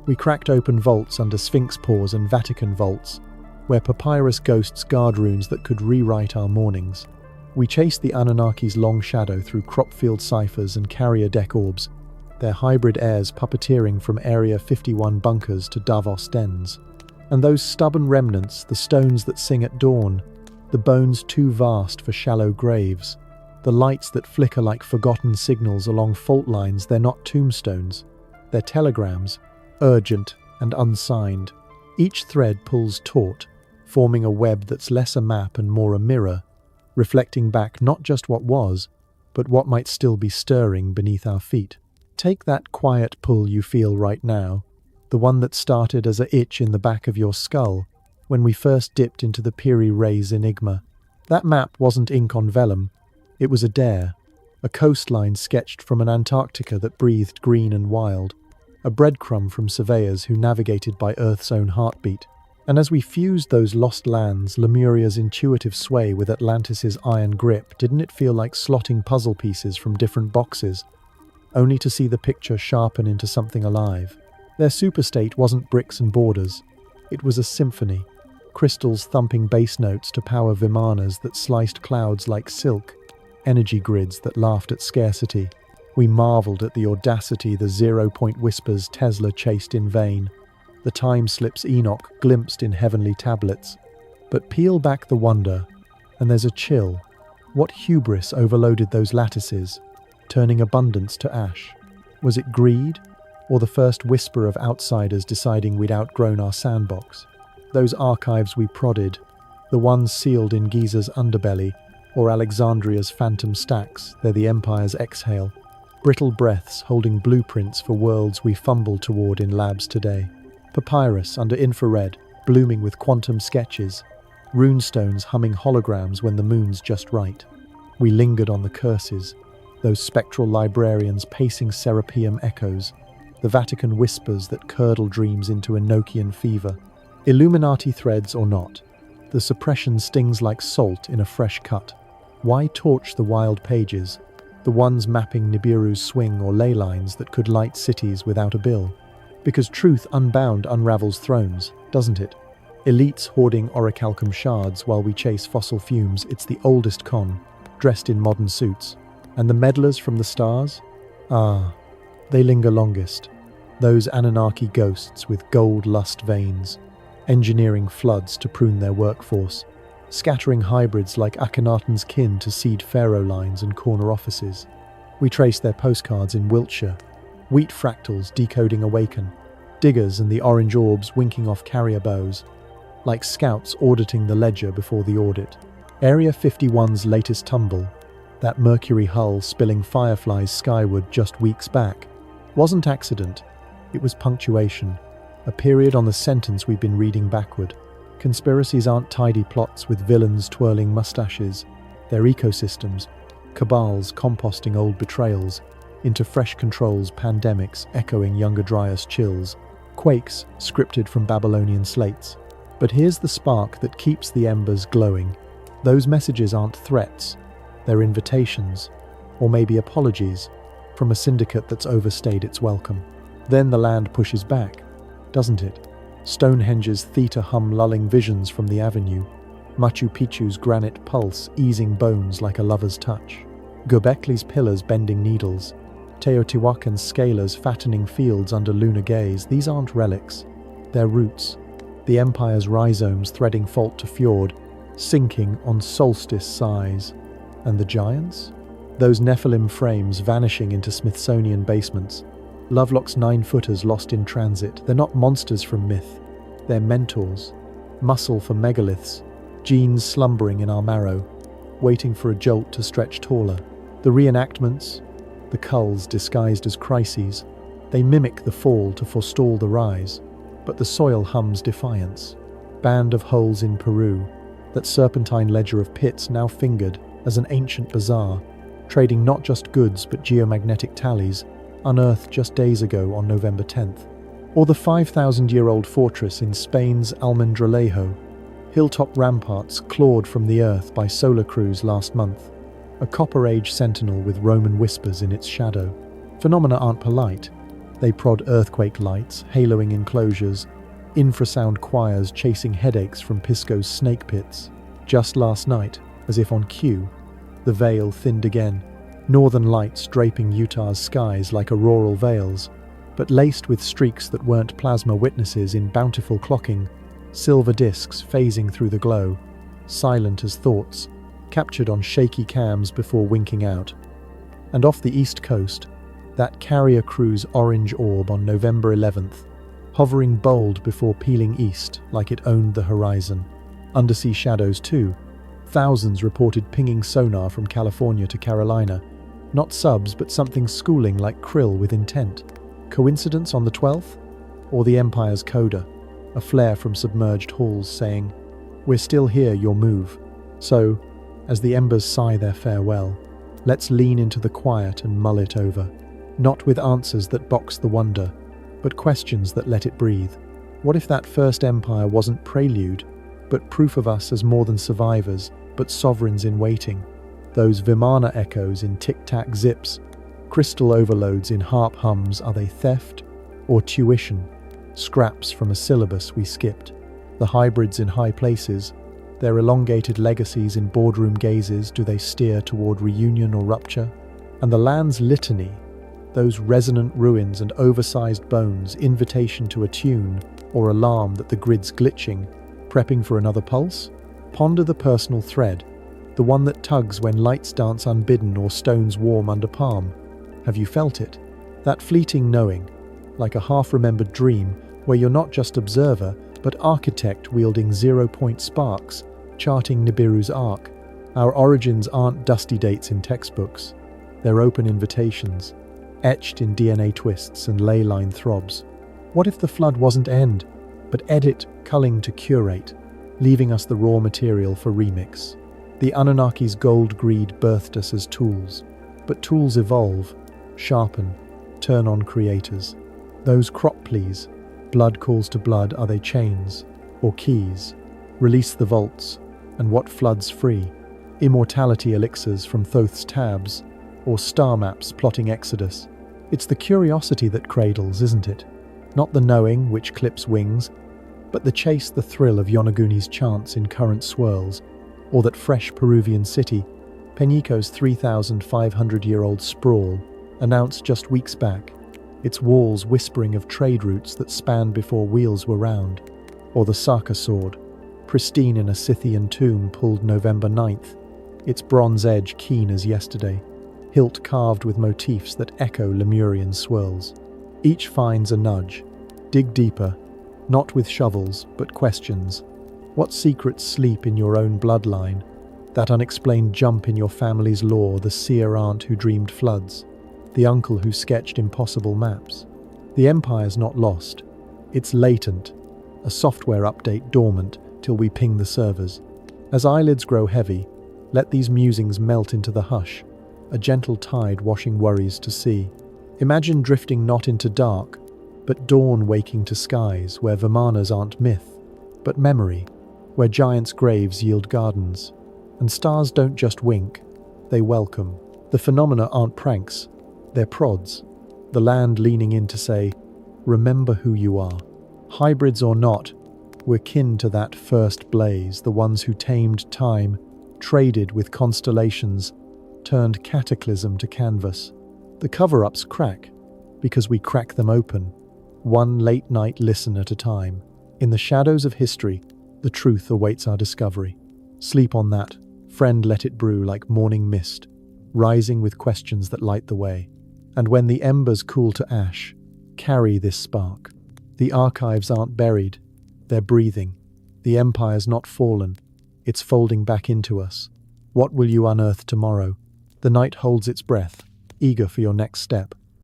We cracked open vaults under Sphinx paws and Vatican vaults, where papyrus ghosts guard runes that could rewrite our mornings. We chased the Anunnaki's long shadow through cropfield ciphers and carrier deck orbs, their hybrid heirs puppeteering from Area 51 bunkers to Davos dens. And those stubborn remnants, the stones that sing at dawn, the bones too vast for shallow graves, the lights that flicker like forgotten signals along fault lines, they're not tombstones. They're telegrams, urgent and unsigned. Each thread pulls taut, forming a web that's less a map and more a mirror, reflecting back not just what was, but what might still be stirring beneath our feet. Take that quiet pull you feel right now, the one that started as a itch in the back of your skull when we first dipped into the Piri Reis enigma. That map wasn't ink on vellum, it was a dare, a coastline sketched from an Antarctica that breathed green and wild, a breadcrumb from surveyors who navigated by Earth's own heartbeat. And as we fused those lost lands, Lemuria's intuitive sway with Atlantis's iron grip, didn't it feel like slotting puzzle pieces from different boxes, only to see the picture sharpen into something alive? Their superstate wasn't bricks and borders. It was a symphony, crystals thumping bass notes to power vimanas that sliced clouds like silk, energy grids that laughed at scarcity. We marveled at the audacity the zero-point whispers Tesla chased in vain, the time slips Enoch glimpsed in heavenly tablets. But peel back the wonder, and there's a chill. What hubris overloaded those lattices, turning abundance to ash? Was it greed, or the first whisper of outsiders deciding we'd outgrown our sandbox? Those archives we prodded, the ones sealed in Giza's underbelly, or Alexandria's phantom stacks, they're the Empire's exhale. Brittle breaths holding blueprints for worlds we fumble toward in labs today. Papyrus under infrared, blooming with quantum sketches. Runestones humming holograms when the moon's just right. We lingered on the curses, those spectral librarians pacing Serapeum echoes, the Vatican whispers that curdle dreams into Enochian fever. Illuminati threads or not, the suppression stings like salt in a fresh cut. Why torch the wild pages, the ones mapping Nibiru's swing or ley lines that could light cities without a bill? Because truth unbound unravels thrones, doesn't it? Elites hoarding orichalcum shards while we chase fossil fumes, it's the oldest con, dressed in modern suits. And the meddlers from the stars? They linger longest. Those Anunnaki ghosts with gold lust veins, engineering floods to prune their workforce, scattering hybrids like Akhenaten's kin to seed pharaoh lines and corner offices. We trace their postcards in Wiltshire, wheat fractals decoding Awaken, diggers and the orange orbs winking off carrier bows, like scouts auditing the ledger before the audit. Area 51's latest tumble, that Mercury hull spilling fireflies skyward just weeks back, wasn't accident, it was punctuation, a period on the sentence we've been reading backward. Conspiracies aren't tidy plots with villains twirling mustaches, they're ecosystems, cabals composting old betrayals into fresh controls, pandemics echoing younger Dryas chills, quakes scripted from Babylonian slates. But here's the spark that keeps the embers glowing. Those messages aren't threats, they're invitations, or maybe apologies, from a syndicate that's overstayed its welcome. Then the land pushes back, doesn't it? Stonehenge's theta hum lulling visions from the avenue, Machu Picchu's granite pulse easing bones like a lover's touch, Göbekli's pillars bending needles, Teotihuacan's scalars fattening fields under lunar gaze. These aren't relics, they're roots. The Empire's rhizomes threading fault to fjord, sinking on solstice sighs. And the giants? Those Nephilim frames vanishing into Smithsonian basements. Lovelock's 9-footers lost in transit. They're not monsters from myth. They're mentors. Muscle for megaliths. Genes slumbering in our marrow, waiting for a jolt to stretch taller. The reenactments, the culls disguised as crises, they mimic the fall to forestall the rise. But the soil hums defiance. Band of holes in Peru, that serpentine ledger of pits now fingered as an ancient bazaar, trading not just goods but geomagnetic tallies, unearthed just days ago on November 10th. Or the 5,000-year-old fortress in Spain's Almendralejo, hilltop ramparts clawed from the earth by solar crews last month, a Copper Age sentinel with Roman whispers in its shadow. Phenomena aren't polite. They prod earthquake lights, haloing enclosures, infrasound choirs chasing headaches from Pisco's snake pits. Just last night, as if on cue, the veil thinned again, northern lights draping Utah's skies like auroral veils, but laced with streaks that weren't plasma witnesses in bountiful clocking, silver discs phasing through the glow, silent as thoughts, captured on shaky cams before winking out. And off the east coast, that carrier crew's orange orb on November 11th, hovering bold before peeling east like it owned the horizon. Undersea shadows too. Thousands reported pinging sonar from California to Carolina. Not subs, but something schooling like krill with intent. Coincidence on the 12th? Or the Empire's coda, a flare from submerged halls saying, "We're still here, your move." So, as the embers sigh their farewell, let's lean into the quiet and mull it over. Not with answers that box the wonder, but questions that let it breathe. What if that first empire wasn't prelude, but proof of us as more than survivors, but sovereigns in waiting? Those Vimana echoes in tic-tac zips, crystal overloads in harp hums, are they theft or tuition? Scraps from a syllabus we skipped. The hybrids in high places, their elongated legacies in boardroom gazes, do they steer toward reunion or rupture? And the land's litany, those resonant ruins and oversized bones, invitation to attune or alarm that the grid's glitching, prepping for another pulse? Ponder the personal thread, the one that tugs when lights dance unbidden or stones warm under palm. Have you felt it? That fleeting knowing, like a half-remembered dream where you're not just observer, but architect wielding zero-point sparks, charting Nibiru's arc. Our origins aren't dusty dates in textbooks. They're open invitations, etched in DNA twists and ley line throbs. What if the flood wasn't end, but edit culling to curate, leaving us the raw material for remix? The Anunnaki's gold greed birthed us as tools, but tools evolve, sharpen, turn on creators. Those crop pleas, blood calls to blood, are they chains or keys? Release the vaults, and what floods free? Immortality elixirs from Thoth's tabs, or star maps plotting exodus. It's the curiosity that cradles, isn't it? Not the knowing which clips wings, but the chase, the thrill of Yonaguni's chants in current swirls, or that fresh Peruvian city, Peñico's 3,500-year-old sprawl, announced just weeks back, its walls whispering of trade routes that spanned before wheels were round, or the Saka sword, pristine in a Scythian tomb pulled November 9th, its bronze edge keen as yesterday, hilt carved with motifs that echo Lemurian swirls. Each finds a nudge. Dig deeper, not with shovels, but questions. What secrets sleep in your own bloodline? That unexplained jump in your family's lore, the seer aunt who dreamed floods, the uncle who sketched impossible maps. The empire's not lost. It's latent, a software update dormant till we ping the servers. As eyelids grow heavy, let these musings melt into the hush, a gentle tide washing worries to sea. Imagine drifting not into dark, but dawn waking to skies where Vimanas aren't myth, but memory, where giants' graves yield gardens, and stars don't just wink, they welcome. The phenomena aren't pranks, they're prods, the land leaning in to say, remember who you are. Hybrids or not, we're kin to that first blaze, the ones who tamed time, traded with constellations, turned cataclysm to canvas. The cover-ups crack, because we crack them open, one late-night listen at a time. In the shadows of history, the truth awaits our discovery. Sleep on that, friend, let it brew like morning mist, rising with questions that light the way. And when the embers cool to ash, carry this spark. The archives aren't buried, they're breathing. The empire's not fallen, it's folding back into us. What will you unearth tomorrow? The night holds its breath, eager for your next step.